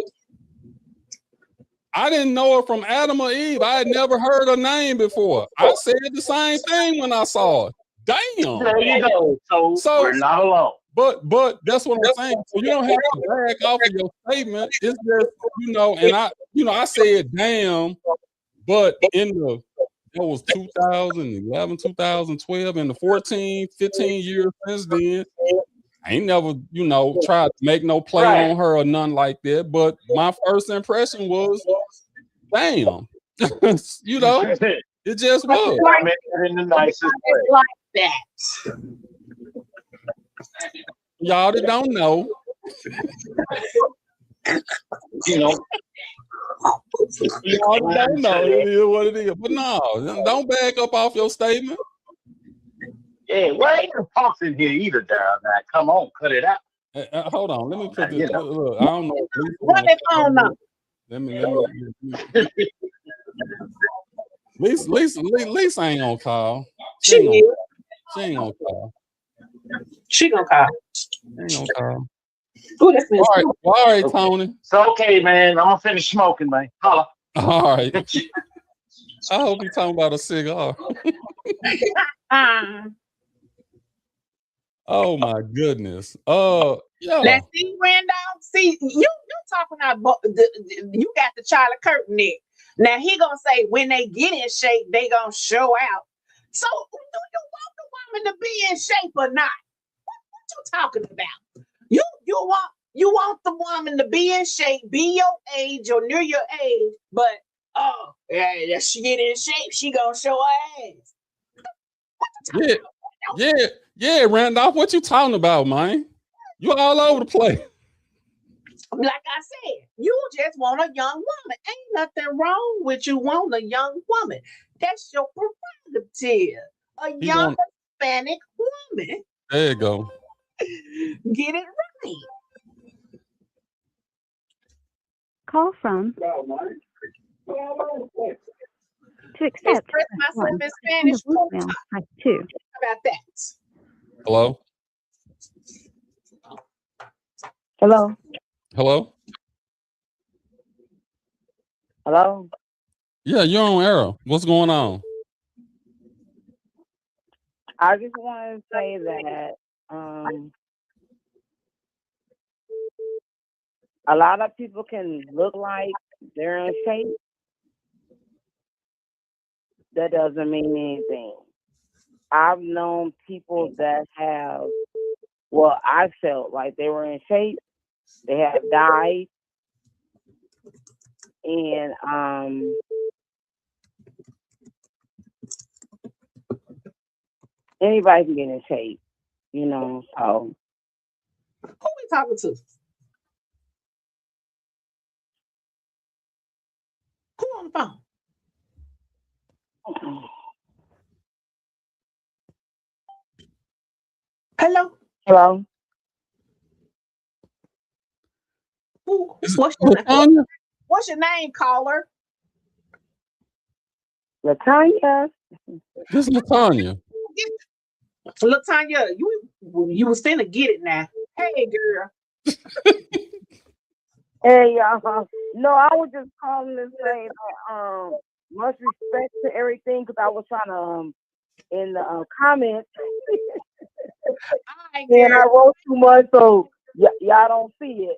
I didn't know her from Adam or Eve. I had never heard her name before. I said the same thing when I saw her. Damn. There you go. So we're not alone. But that's what I'm saying. So you don't have to brag off of your statement. It's just, and I said damn, but it was 2011, 2012, and the 14, 15 years since then, I ain't never, tried to make no play on her or nothing like that. But my first impression was, damn. It just was. I meant it in the nicest way. Like that. Y'all that don't know. Y'all that don't know. It is what it is. But no, don't back up off your statement. Yeah, well, ain't no punks in here either, down there. Come on, cut it out. Hold on, let me put this. Look, I don't know. Run it on up. Let me. Lisa ain't gonna call. She ain't gonna call. She gonna call. Ain't gonna call. Ooh, that's nice. All right, Tony. So okay, man. I'm gonna finish smoking, man. Holla. All right. I hope you're talking about a cigar. Oh my goodness. Yeah. Let's see, Randolph. See, you talking about you got the Charlie Kirk neck. Now he gonna say when they get in shape, they gonna show out. So do you want the woman to be in shape or not? What you talking about? You want the woman to be in shape, be your age or near your age, but she get in shape, she gonna show her ass. Yeah, Randolph, what you talking about, man? You all over the place. Like I said, you just want a young woman. Ain't nothing wrong with you want a young woman. That's your prerogative. A young Hispanic woman. There you go. Get it right. Call from to accept. Express myself in Spanish. Press 2. How about that? Hello? Hello? Hello? Hello? Yeah, you're on air. What's going on? I just want to say that a lot of people can look like they're in shape. That doesn't mean anything. I've known people that I felt like they were in shape. They have died. And anybody can get in shape, so. Who we talking to? Who on the phone? Hello? Hello? What's your name, caller? Latanya. This is Latanya. Latanya, you was finna get it now. Hey, girl. Hey, y'all. No, I was just calling to say that much respect to everything because I was trying to in the comments and I wrote too much, so y'all don't see it.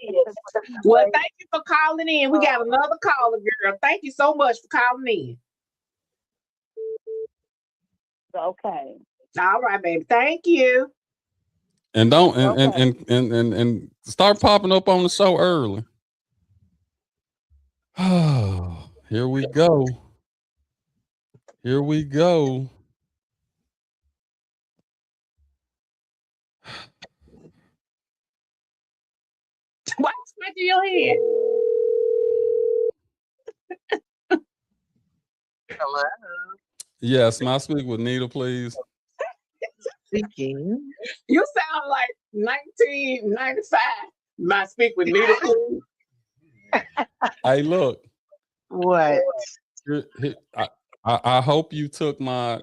Well, thank you for calling in. We got another caller, girl. Thank you so much for calling in. okay. All right, baby. Thank you. And don't Okay. and start popping up on the show early. Here we go. Here we go. Why scratching your head? Hello. Yes, may I speak with Nita, please? Speaking. You sound like 1995. My speak with Nita, please. Hey, look. What? I hope you took my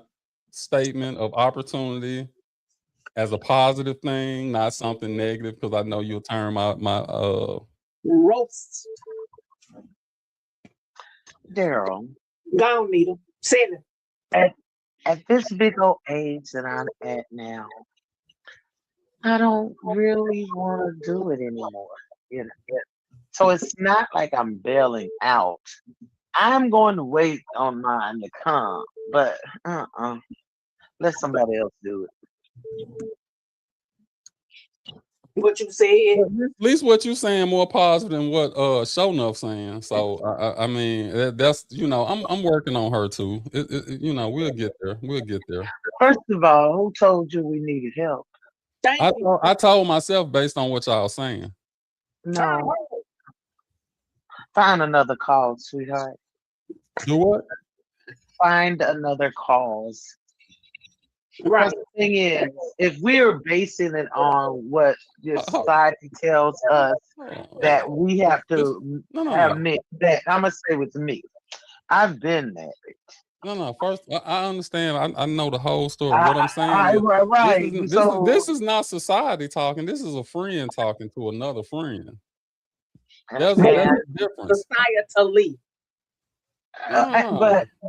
statement of opportunity as a positive thing, not something negative, because I know you'll turn my Roast. Daryl, Go on, Nita. Say it. at this big old age that I'm at now, I don't really want to do it anymore. You know, so it's not like I'm bailing out. I'm going to wait on mine to come, but let somebody else do it. What you said. At least what you saying more positive than what Show Enough saying. So I mean that's I'm working on her too. We'll get there. We'll get there. First of all, who told you we needed help? Thank you. I told myself based on what y'all saying. No. Find another cause, sweetheart. Do what? Find another cause. Right. The thing is, if we're basing it on what the society tells us that we have to have that I'm gonna say with me, I've been married. No. First, I understand. I know the whole story. What I'm saying is, this is not society talking. This is a friend talking to another friend. There's a difference. Societally.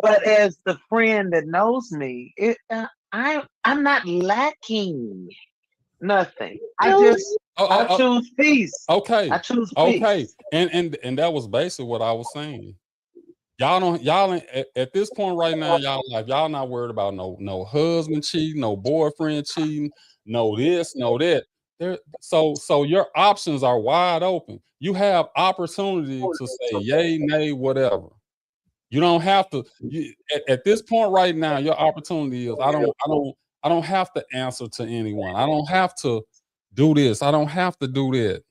But as the friend that knows me, I'm not lacking nothing. I choose peace. Okay. I choose peace. Okay. And that was basically what I was saying. Y'all at this point right now, y'all not worried about no husband cheating, no boyfriend cheating, no this, no that. So your options are wide open. You have opportunity to say yay, nay, whatever. You don't have to. At this point right now, your opportunity is I don't have to answer to anyone. I don't have to do this. I don't have to do that.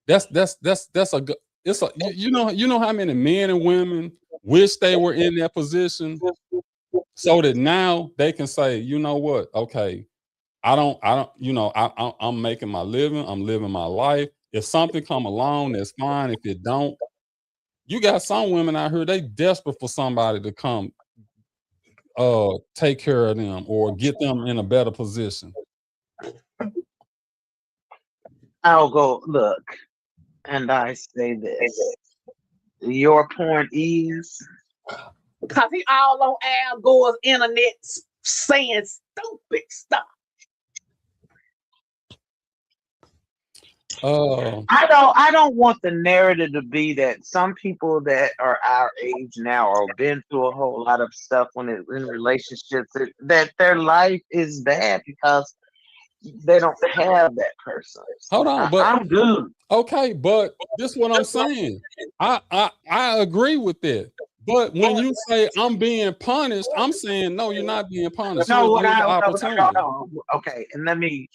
That's a good. It's a you know how many men and women wish they were in that position, so that now they can say, you know what? Okay, I'm making my living. I'm living my life. If something come along, that's fine. If it don't, you got some women out here, they desperate for somebody to come take care of them or get them in a better position. I'll go look, and I say this. Your point is because he all on Al Gore's internet saying stupid stuff. I don't want the narrative to be that some people that are our age now or been through a whole lot of stuff when in relationships that their life is bad because they don't have that person. Hold on, but I'm good. Okay, but this is what I'm saying. I agree with that. But when you say I'm being punished, I'm saying no, you're not being punished. No, Okay, and let me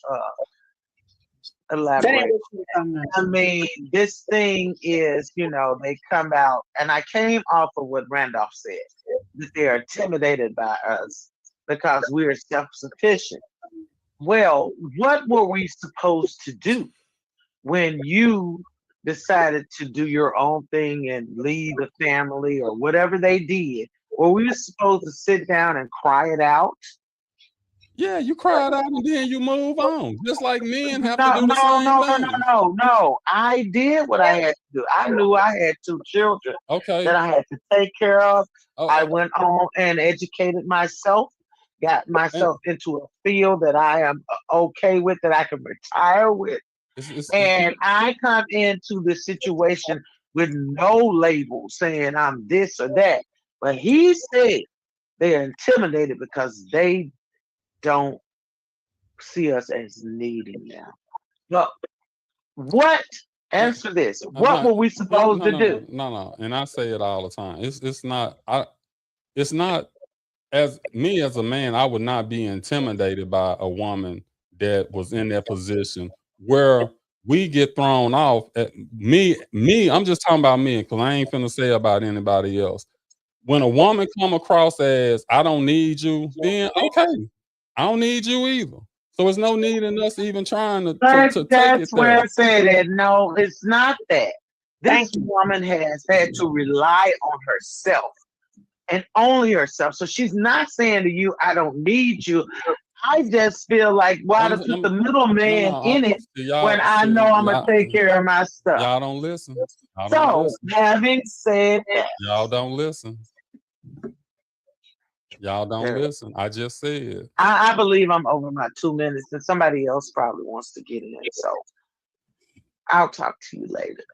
elaborate. I mean, this thing is, they come out, and I came off of what Randolph said, that they're intimidated by us because we're self-sufficient. Well, what were we supposed to do when you decided to do your own thing and leave the family or whatever they did? Were we supposed to sit down and cry it out? Yeah, you cry it out and then you move on. Just like men have to do the same thing. No. I did what I had to do. I knew I had 2 children that I had to take care of. I went on and educated myself, got myself into a field that I am okay with, that I can retire with. And I come into the situation with no label saying I'm this or that. But he said they are intimidated because they don't see us as needing them. Well, what? Answer this. What were we supposed to do? No. And I say it all the time. It's not as me as a man, I would not be intimidated by a woman that was in that position where we get thrown off. At me, I'm just talking about me because I ain't finna say about anybody else. When a woman come across as I don't need you, then okay, I don't need you either. So there's no need in us even trying to take it That's where there. I said that. No, it's not that. This Thank you. woman has had to rely on herself and only herself. So she's not saying to you, I don't need you. I just feel like why to put the middleman in it when I know I'm gonna take care of my stuff. Y'all don't listen. Having said that, y'all don't listen. Y'all don't listen. I just said. I believe I'm over my 2 minutes, and somebody else probably wants to get in. So I'll talk to you later.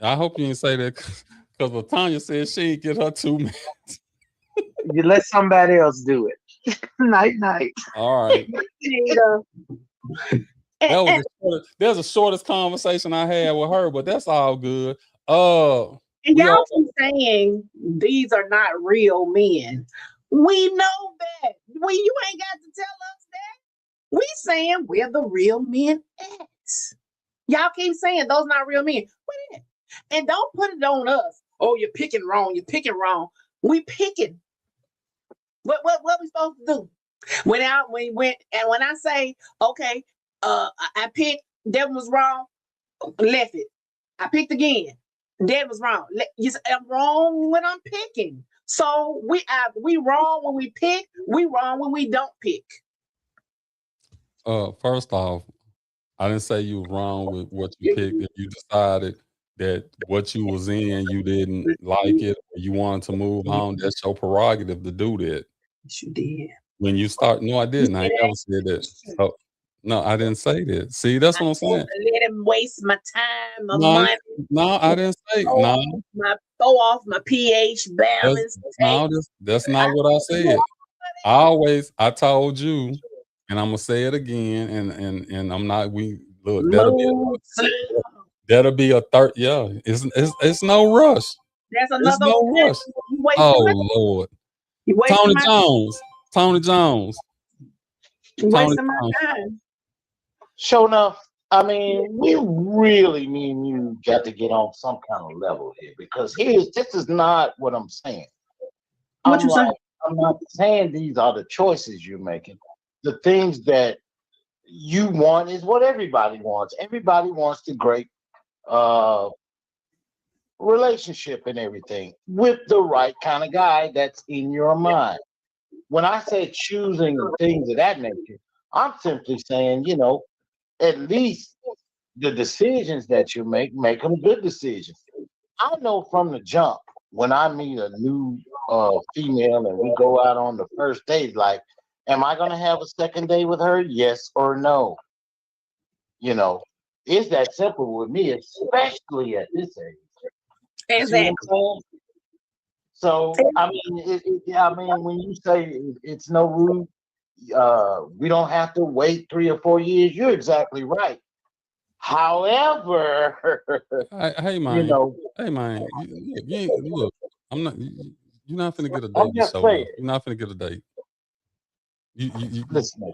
I hope you didn't say that because Latanya said she didn't get her 2 minutes. You let somebody else do it. Night. All right. There's the shortest conversation I had with her, but that's all good. And y'all keep saying these are not real men. We know that. You ain't got to tell us that. We saying we're the real men at. Y'all keep saying those not real men. And don't put it on us. Oh, you're picking wrong. We picking. What we supposed to do? When I say, okay, I picked, that was wrong, left it. I picked again. That was wrong. I'm wrong when I'm picking. So we wrong when we pick. We wrong when we don't pick. First off, I didn't say you were wrong with what you picked. If you decided that what you was in, you didn't like it, or you wanted to move on, that's your prerogative to do that. Yes, you did. When you start, no, I didn't. I never said that. So, no, I didn't say that. See, that's what I'm saying. Let him waste my time, my money. No, I didn't say no. Throw off my pH balance. That's not what I said. I told you, and I'm gonna say it again, and I'm not. That'll be a third. Yeah, it's no rush. That's another. It's no rush. Oh Lord, Tony Jones. Wasting my time. Sure enough, I mean, we really, me and you, got to get on some kind of level here because this is not what I'm saying. What you saying? I'm not saying these are the choices you're making. The things that you want is what everybody wants. Everybody wants the great relationship and everything with the right kind of guy that's in your mind. When I say choosing things of that nature, I'm simply saying, at least the decisions that you make them good decisions. I know from the jump when I meet a new female and we go out on the first date, like, am I going to have a second date with her? Yes or no? It's that simple with me, especially at this age. Exactly. So, I mean, when you say it's no room, we don't have to wait 3 or 4 years. You're exactly right. However, hey man, look, I'm not. You're not finna get a date. You're not finna get a date. You listen.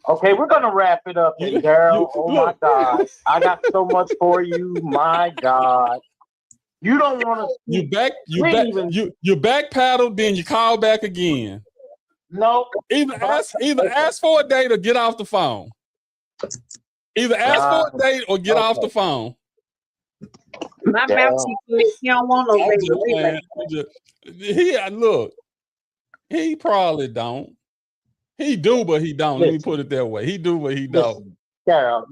Okay, we're gonna wrap it up, Daryl. Oh my God, I got so much for you. My God, you don't want to. You back paddle, then you call back again. No, either ask for a date or get off the phone. Either ask for a date or get off the phone. My mouth, you don't want no look. He probably don't. He do, but he don't. Let me put it that way. He do, but he don't. Daryl.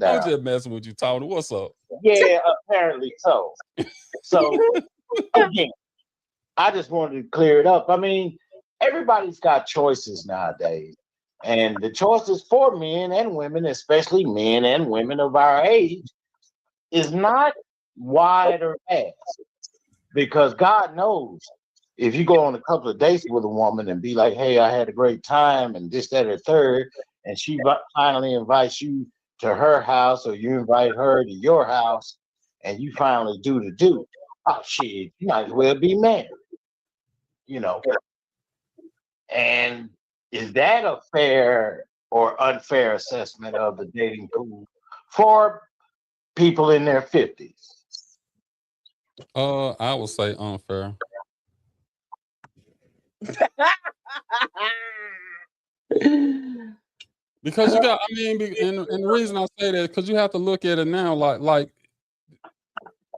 I'm just messing with you, Tony. What's up? Yeah, apparently so. So again, I just wanted to clear it up. I mean, everybody's got choices nowadays. And the choices for men and women, especially men and women of our age, is not wide or fast. Because God knows if you go on a couple of dates with a woman and be like, hey, I had a great time and this, that, or third, and she finally invites you to her house or you invite her to your house and you finally do the do, oh shit, you might as well be married, you know. And is that a fair or unfair assessment of the dating pool for people in their 50s? I would say unfair. Because you got, I mean, and the reason I say that because you have to look at it now, like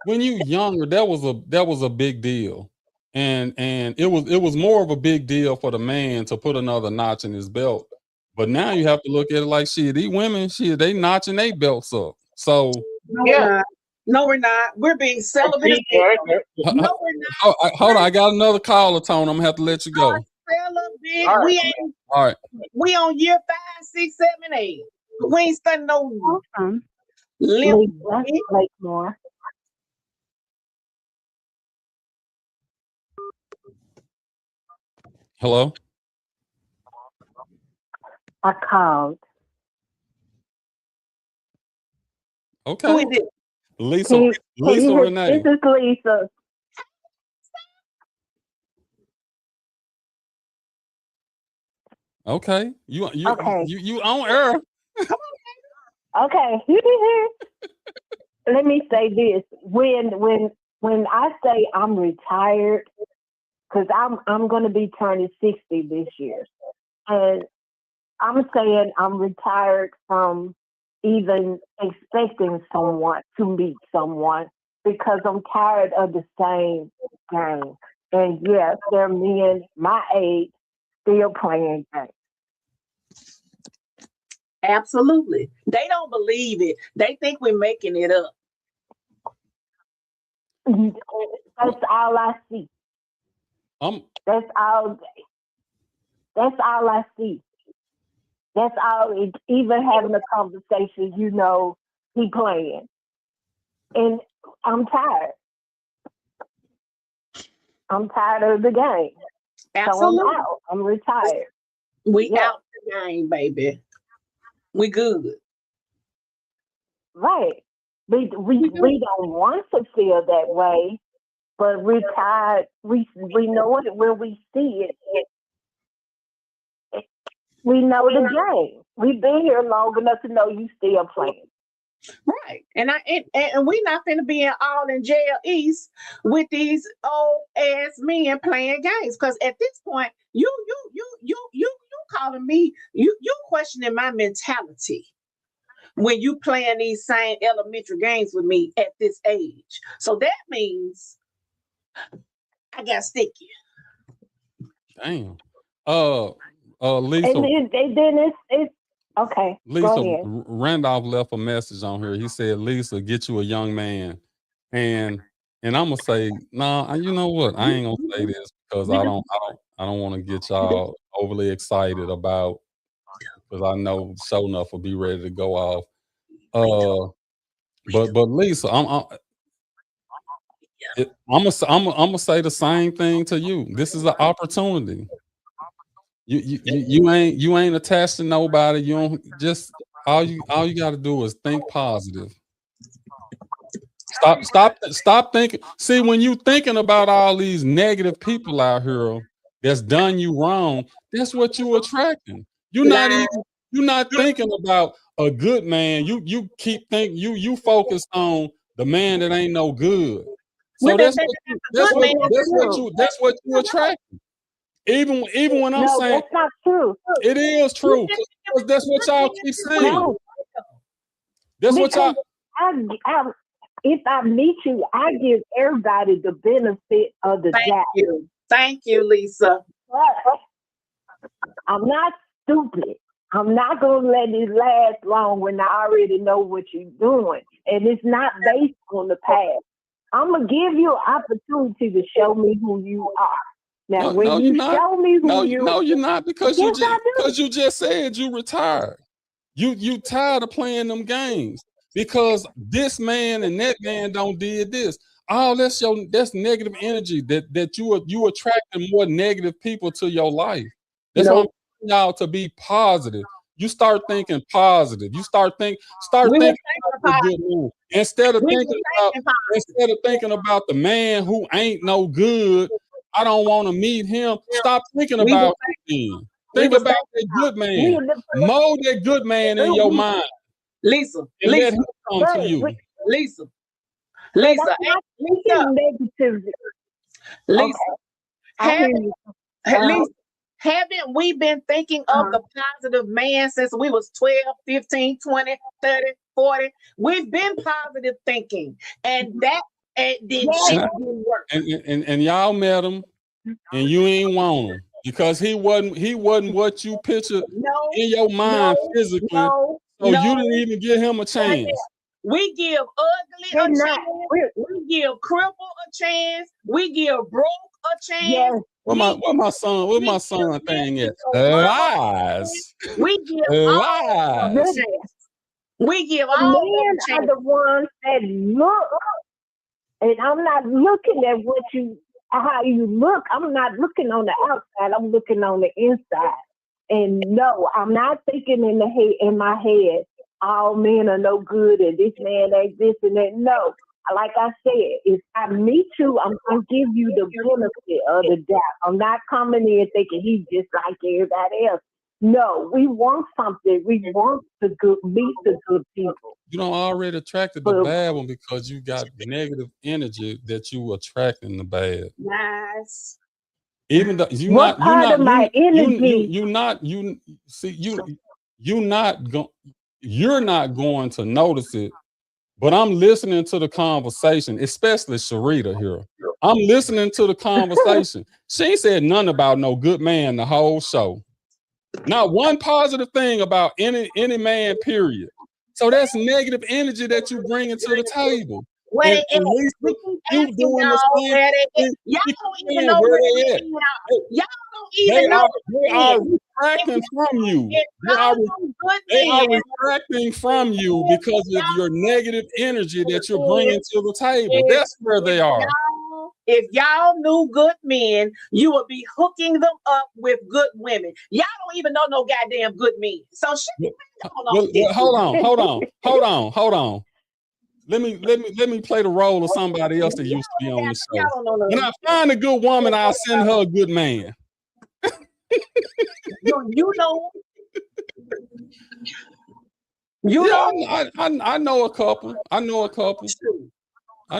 when you younger, that was a big deal, and it was more of a big deal for the man to put another notch in his belt. But now you have to look at it like shit. These women, shit, they notching their belts up. So No, we're not. No, we're not. We're being celibate. No, we're not. Hold on, I got another caller, Tone. I'm gonna have to let you go. Celibate. All right. We ain't. All right. We on year 5, 6, 7, 8. We ain't studying no Awesome. limp. Like more. Hello. I called. Okay. Who is it? Lisa Renee. This is Lisa. Okay. You Okay. you on air. Okay. Let me say this. When I say I'm retired, because I'm gonna be turning 60 this year. And I'm saying I'm retired from even expecting someone to meet someone because I'm tired of the same game. And yes, there are men my age still playing games. Absolutely. They don't believe it. They think we're making it up. That's all I see. That's all I see. That's all. Even having a conversation, you know, he playing, and I'm tired. I'm tired of the game. Absolutely. So I'm out. I'm retired. We out the game, baby. We good. Right. We don't want to feel that way, but we're tired. We know it when we see it. We know the game. We've been here long enough to know you still playing. Right. And we not finna be all in jail east with these old ass men playing games. Because at this point, you calling me, you questioning my mentality when you playing these same elementary games with me at this age. So that means I got sticky. Damn. Lisa. And then it's okay. Lisa, Randolph left a message on here. He said, Lisa, get you a young man. And I'm gonna say, nah, you know what? I ain't gonna say this because I don't want to get y'all overly excited about, because I know show enough will be ready to go off. But Lisa, I'm gonna say the same thing to you. This is an opportunity. You ain't attached to nobody. You don't just all you got to do is think positive. Stop thinking. See, when you thinking about all these negative people out here that's done you wrong, that's what you attracting. You're not thinking about a good man. You keep thinking you focus on the man that ain't no good. So that's what you attracting. Even when I'm saying that's not true. It is true. That's what y'all keep saying. No. That's what y'all. If I meet you, I give everybody the benefit of the doubt. Thank you, Lisa. But I'm not stupid. I'm not gonna let it last long when I already know what you're doing, and it's not based on the past. I'm gonna give you an opportunity to show me who you are. Now, when you show me who you are, no, you're not, because you just said you retired. You tired of playing them games because this man and that man don't did this. that's negative energy that you attracting more negative people to your life. That's why I'm telling y'all to be positive. You start thinking positive. You start thinking about the good man. Instead of thinking about the man who ain't no good. I don't want to meet him. Stop thinking about him. Think about that good man. Mold that good man in your mind. Lisa, and let him come to you. Lisa, Lisa, haven't we been thinking of the positive man since we was 12, 15, 20, 30, 40? We've been positive thinking, and that didn't work. And y'all met him, and you ain't want him because he wasn't what you pictured in your mind physically. So you didn't even give him a chance. We give ugly a chance. We give cripple a chance. We give broke a chance. Yes. Where my son thing at? Lies. We give lies. all a chance. We give all men are the ones that look, and I'm not looking at how you look. I'm not looking on the outside. I'm looking on the inside. And no, I'm not thinking in my head, all men are no good and this man ain't this and that. No, like I said, if I meet you, I'm gonna give you the benefit of the doubt. I'm not coming in thinking he's just like everybody else. No, we want something. We want to meet the good people. You don't already attracted the bad one because you got negative energy that you attracting the bad. Nice. Even though you're not going to notice it, but I'm listening to the conversation, especially Sharita here. I'm listening to the conversation. She ain't said nothing about no good man the whole show. Not one positive thing about any man, period. So that's negative energy that you bring into the table. Wait, you doing the same. Y'all don't even know where they at. Y'all don't even know. They are retracting from you. They are retracting from you because of your negative energy that you're bringing to the table. That's where they are. If y'all knew good men, you would be hooking them up with good women. Y'all don't even know no goddamn good men. So hold on. Let me play the role of somebody else that used to be on this show. When I find a good woman, I'll send her a good man. You know. I know a couple. I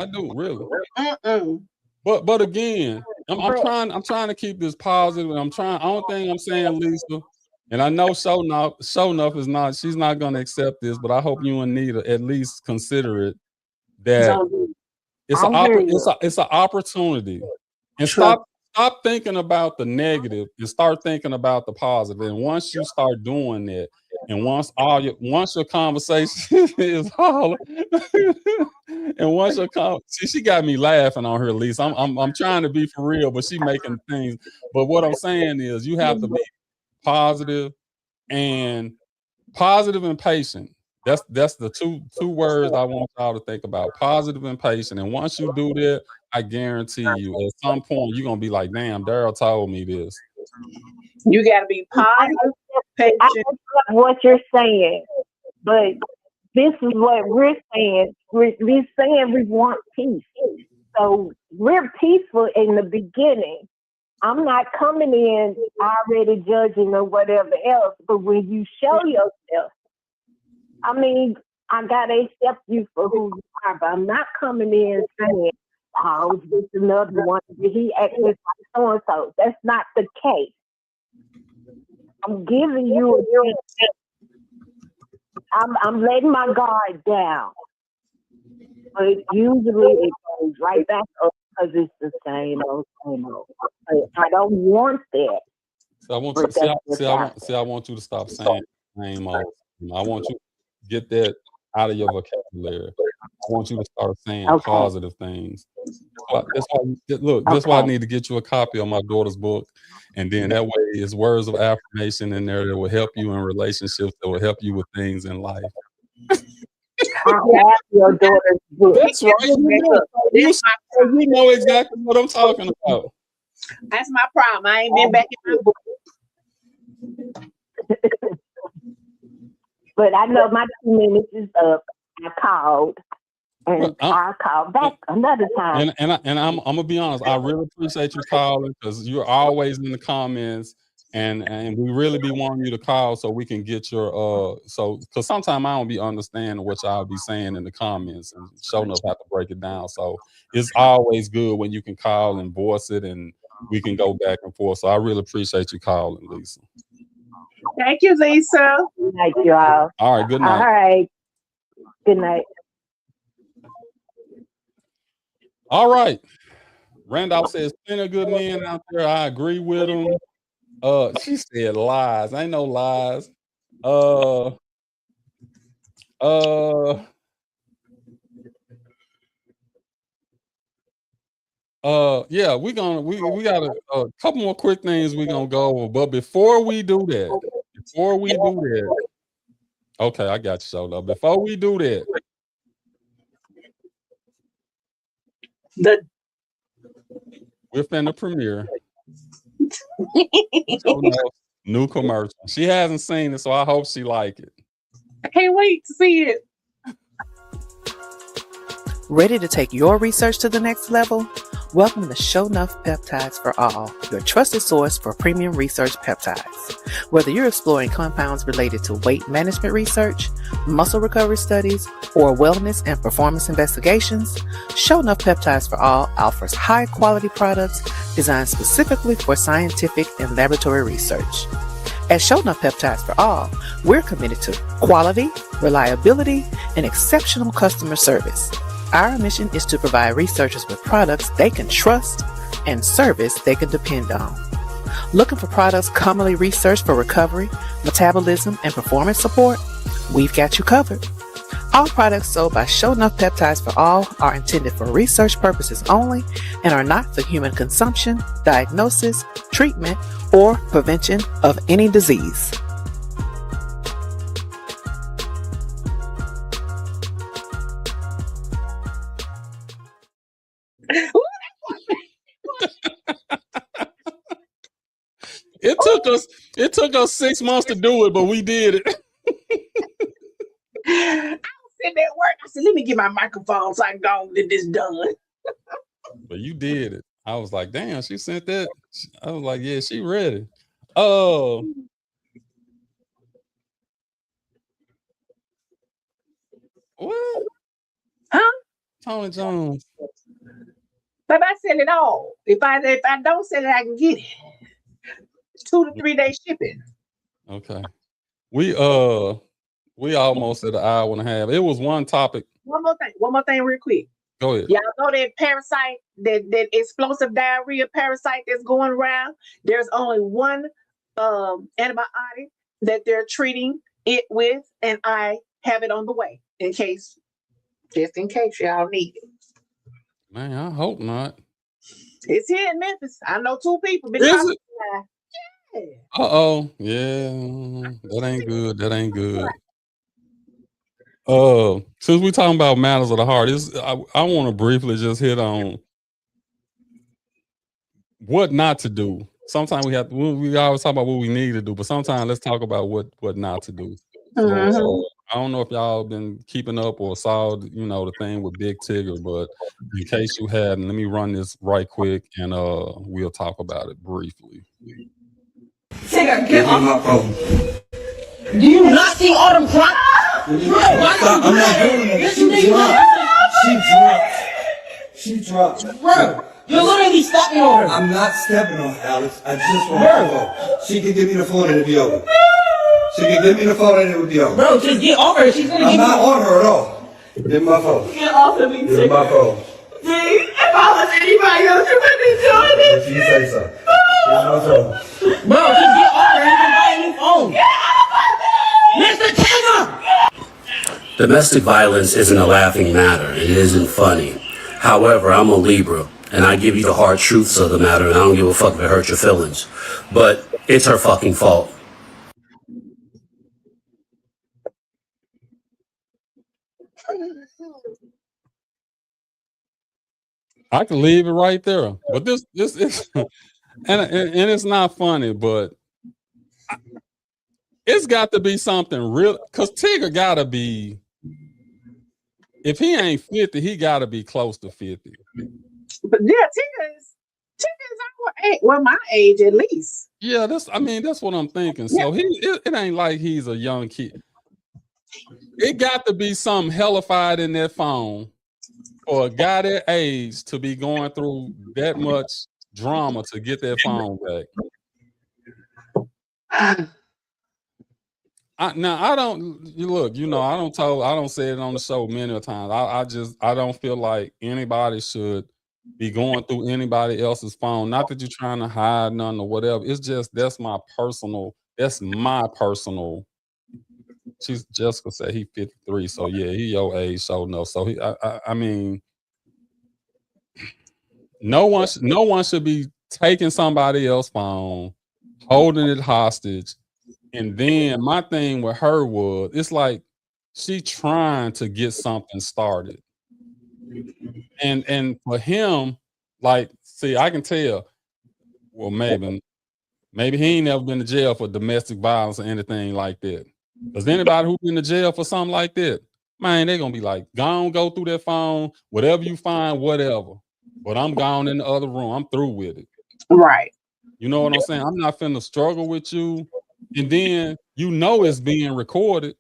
do really. But again, I'm trying to keep this positive. And only thing I'm saying, Lisa, and I know Show Enough she's not gonna accept this, but I hope you and Nita at least consider it that it's an opportunity. And stop thinking about the negative and start thinking about the positive. And once you start doing that, and once your conversation is all, and once she got me laughing on her, Lisa. I'm trying to be for real, but she making things. But what I'm saying is you have to be positive and patient. That's the two words I want y'all to think about: positive and patient. And once you do that, I guarantee you, at some point, you're gonna be like, "Damn, Daryl told me this." You gotta be positive, patient. I get what you're saying, but this is what we're saying. We're saying we want peace, so we're peaceful in the beginning. I'm not coming in already judging or whatever else, but when you show yourself, I mean, I gotta accept you for who you are, but I'm not coming in saying, "Oh, this is another one. He acts like so and so." That's not the case. I'm giving you a chance. I'm letting my guard down, but usually it goes right back up because it's the same old. I don't want that. So I want you to stop saying same old. I want you to get that out of your vocabulary. I want you to start saying positive things. That's why I need to get you a copy of my daughter's book. And then that way it's words of affirmation in there that will help you in relationships, that will help you with things in life. I have your daughter's book. That's right. You know exactly what I'm talking about. That's my problem. I ain't been back in my book. But I know my 2 minutes is up. I called. And I'll call back another time. And I'm gonna be honest. I really appreciate you calling because you're always in the comments, and we really be wanting you to call so we can get your so because sometimes I don't be understanding what y'all be saying in the comments and sure enough have to break it down. So it's always good when you can call and voice it, and we can go back and forth. So I really appreciate you calling, Lisa. Thank you, Lisa. Good night, y'all. All right, good night. All right. Good night. All right. Randolph says plenty of good men out there. I agree with him. She said lies. Ain't no lies. Yeah, we got a couple more quick things we're gonna go over. But before we do that, okay, I got you, Shola. Before we do that, we're finna premiere new commercial. She hasn't seen it, so I hope she like it. I can't wait to see it. Ready to take your research to the next level? Welcome to Show Enough Peptides for All, your trusted source for premium research peptides. Whether you're exploring compounds related to weight management research, muscle recovery studies, or wellness and performance investigations, Show Enough Peptides for All offers high-quality products designed specifically for scientific and laboratory research. At Show Enough Peptides for All, we're committed to quality, reliability, and exceptional customer service. Our mission is to provide researchers with products they can trust and service they can depend on. Looking for products commonly researched for recovery, metabolism, and performance support? We've got you covered. All products sold by Show Enough Peptides for All are intended for research purposes only and are not for human consumption, diagnosis, treatment, or prevention of any disease. It took us 6 months to do it, but we did it. I was sitting there at work. I said, let me get my microphone so I can go and get this done. But you did it. I was like, damn, she sent that. I was like, yeah, she ready. Oh. What? Huh? Tony Jones. But I sell it all. If I don't sell it, I can get it. 2 to 3 day shipping. Okay. We almost at an hour and a half. It was one topic. One more thing real quick. Go ahead. Y'all know that parasite, that explosive diarrhea parasite that's going around. There's only one antibiotic that they're treating it with, and I have it on the way just in case y'all need it. Man, I hope not. It's here in Memphis. I know 2 people. Is it? Yeah. Uh-oh. Yeah. That ain't good. That ain't good. Since we're talking about matters of the heart, I want to briefly just hit on what not to do. Sometimes we always talk about what we need to do, but sometimes let's talk about what not to do. Mm-hmm. So I don't know if y'all been keeping up or saw the thing with Bigg Tigger, but in case you hadn't, let me run this right quick and we'll talk about it briefly. Tigger, get off my phone. Do you not see all them clocks? I'm not doing it. Yes, you did. She dropped. Bro, you're literally stepping on her. I'm not stepping on her, Alex. I just want her phone. She can give me the phone and it'll be over. She can give me the phone and it will be over. Bro, just get off her. She's gonna I'm not on her at all. Give me my phone. Get off of me, Tigger. Give me my phone. See, if I was anybody else, you wouldn't be doing this. If you say so. Give me my phone. Bro, just get off her. You can buy a new phone. Get off of me! Mr. Tigger! Domestic violence isn't a laughing matter. It isn't funny. However, I'm a Libra, and I give you the hard truths of the matter, and I don't give a fuck if it hurts your feelings. But it's her fucking fault. I can leave it right there. But this is and it's not funny, but it's got to be something real, because Tigger gotta be, if he ain't 50, he gotta be close to 50. But yeah, Tigger's our age, well, my age at least. Yeah, that's what I'm thinking. So it ain't like he's a young kid. It got to be something hellified in that phone for a guy that age to be going through that much drama to get that phone back. I don't say it on the show many times. I don't feel like anybody should be going through anybody else's phone. Not that you're trying to hide none or whatever. It's just that's my personal. She's Jessica said he 53, so yeah, he your age, so no. So I mean, no one should be taking somebody else's phone, holding it hostage. And then my thing with her was, it's like she trying to get something started. And for him, like, see, I can tell, well, maybe he ain't never been to jail for domestic violence or anything like that. Because anybody who's been to jail for something like that, man, they're gonna be like, go through that phone, whatever you find, whatever. But I'm gone in the other room. I'm through with it. Right. You know what I'm saying? I'm not finna struggle with you. And then it's being recorded.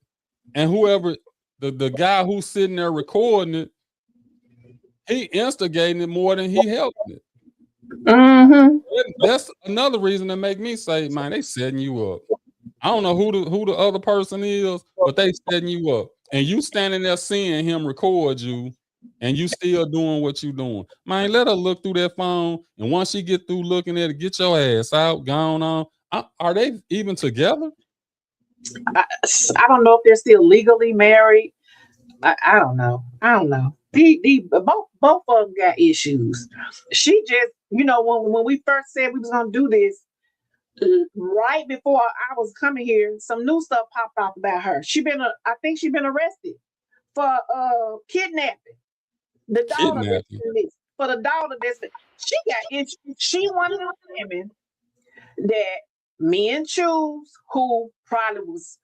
And whoever the guy who's sitting there recording it, he instigating it more than he helped it. Mm-hmm. That's another reason to make me say, man, they setting you up. I don't know who the other person is, but they setting you up. And you standing there seeing him record you, and you still doing what you doing. Man, let her look through that phone. And once she get through looking at it, get your ass out, gone on. Are they even together? I don't know if they're still legally married. I don't know. Both of them got issues. She just, when we first said we was gonna do this, right before I was coming here, some new stuff popped off about her. I think she's been arrested for kidnapping. The daughter for the daughter she got issues. She one of the women that men choose, who probably was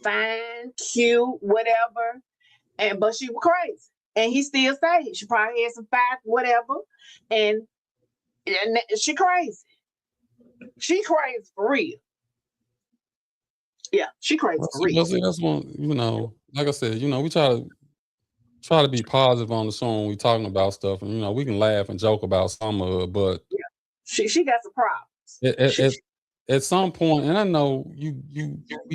fine, cute, whatever, but she was crazy. And he still say she probably had some fight, whatever, and she crazy. She crazy for real. Yeah, she crazy for real. Well, see, that's one, like I said, we try to be positive on the show when we talking about stuff, and we can laugh and joke about some of it, but yeah, she got some problems. At some point, and I know we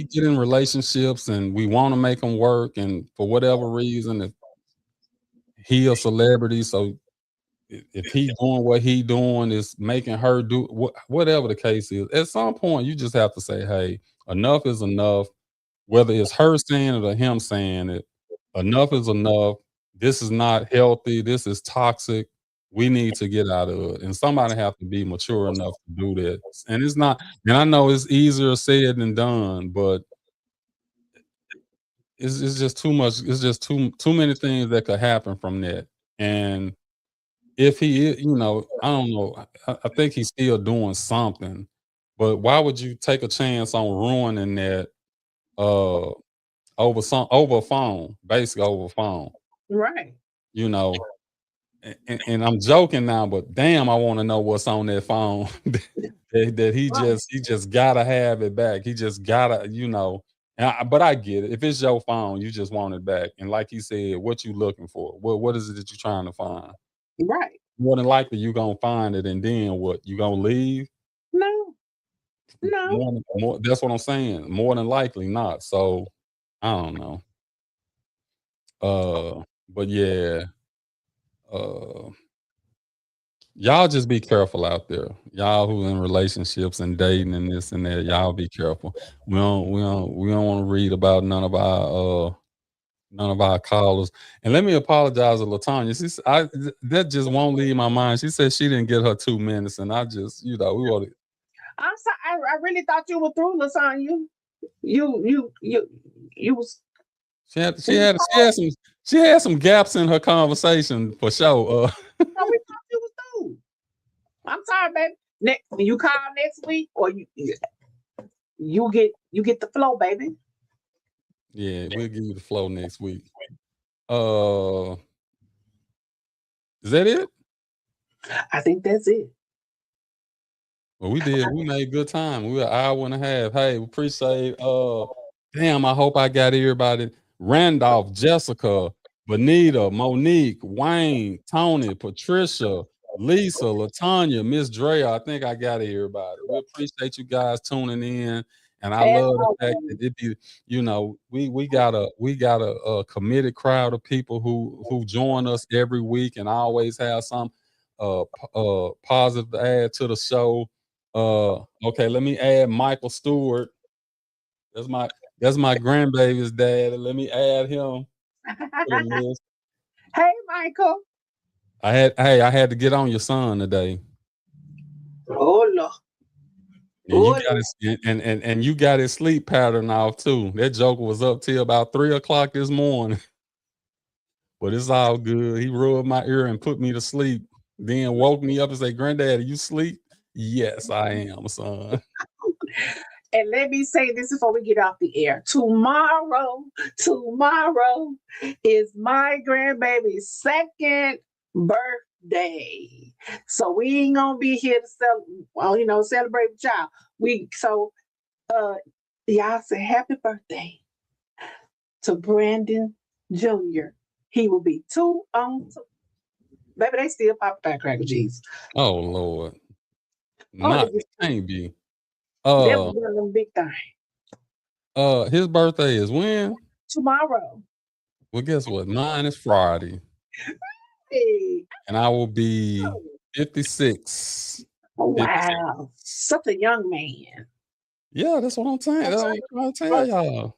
get in relationships and we want to make them work, and for whatever reason, if he a celebrity, so if he doing what he doing is making her do whatever the case is, at some point you just have to say, hey, enough is enough. Whether it's her saying it or him saying it, enough is enough. This is not healthy. This is toxic. We need to get out of it. And somebody have to be mature enough to do that. And it's not, and I know it's easier said than done, but it's just too much. It's just too many things that could happen from that. And if he is, I don't know. I think he's still doing something. But why would you take a chance on ruining that over a phone, basically over a phone? Right. And I'm joking now, but damn, I want to know what's on that phone that he just gotta have it back. He just gotta, but I get it. If it's your phone, you just want it back. And like he said, what you looking for? What is it that you're trying to find? Right. More than likely you're gonna find it, and then what? You gonna leave? No. More, that's what I'm saying. More than likely not. So I don't know. But yeah. Y'all just be careful out there. Y'all who in relationships and dating and this and that, y'all be careful. We don't want to read about none of our callers. And let me apologize to LaTanya. That just won't leave my mind. She said she didn't get her 2 minutes, and I just, we want to. I'm sorry. I really thought you were through, LaTanya. You was. She had She had some gaps in her conversation for sure. No, we thought you was through. I'm sorry, baby. When you call next week, or you get the flow, baby. Yeah, we'll give you the flow next week. Is that it? I think that's it. Well, we made good time. We were an hour and a half. Hey, we appreciate damn, I hope I got everybody. Randolph, Jessica, Bonita, Monique, Wayne, Tony, Patricia, Lisa, Latanya, Miss Drea. I think I got everybody. We appreciate you guys tuning in. And I love the fact that it be, we got a committed crowd of people who join us every week and always have some positive to add to the show. Okay, let me add Michael Stewart. That's my grandbaby's dad. Let me add him to the list. Hey, Michael. I had to get on your son today. Oh Lord. And you got his and you got his sleep pattern off too. That joker was up till about 3 o'clock this morning. But it's all good. He rubbed my ear and put me to sleep. Then woke me up and said, "Granddaddy, you sleep?" Yes, I am, son. And let me say this before we get off the air. Tomorrow is my grandbaby's second birthday. So we ain't gonna be here to celebrate with y'all. Y'all say happy birthday to Brandon Jr. He will be 2 on 2. Baby, they still pop firecracker G's. Oh Lord. Can't be. That was one of them big things. His birthday is when? Tomorrow. Well, guess what? Mine is Friday. Hey. And I will be 56. Oh, wow. 56. Such a young man. Yeah, that's what I'm saying. That's what I'm trying to tell y'all.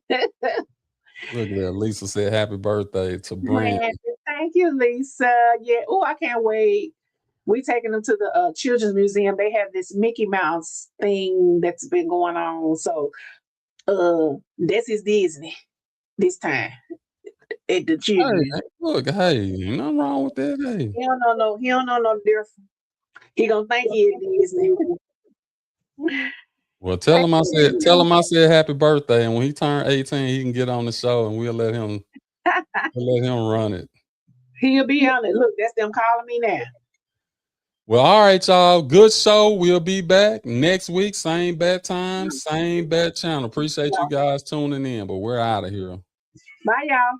Look at that. Lisa said happy birthday to Brandon. Thank you, Lisa. Yeah. Oh, I can't wait. We taking them to the Children's Museum. They have this Mickey Mouse thing that's been going on. So that's his Disney this time at the children. Hey, look, nothing wrong with that. Hey. He don't know no different. He gonna think he is Disney. Well, tell him I said happy birthday, and when he turned 18, he can get on the show, and we'll let him run it. He'll be on it. Look, that's them calling me now. Well, all right, y'all. Good show. We'll be back next week. Same bad time, same bad channel. Appreciate you guys tuning in, but we're out of here. Bye, y'all.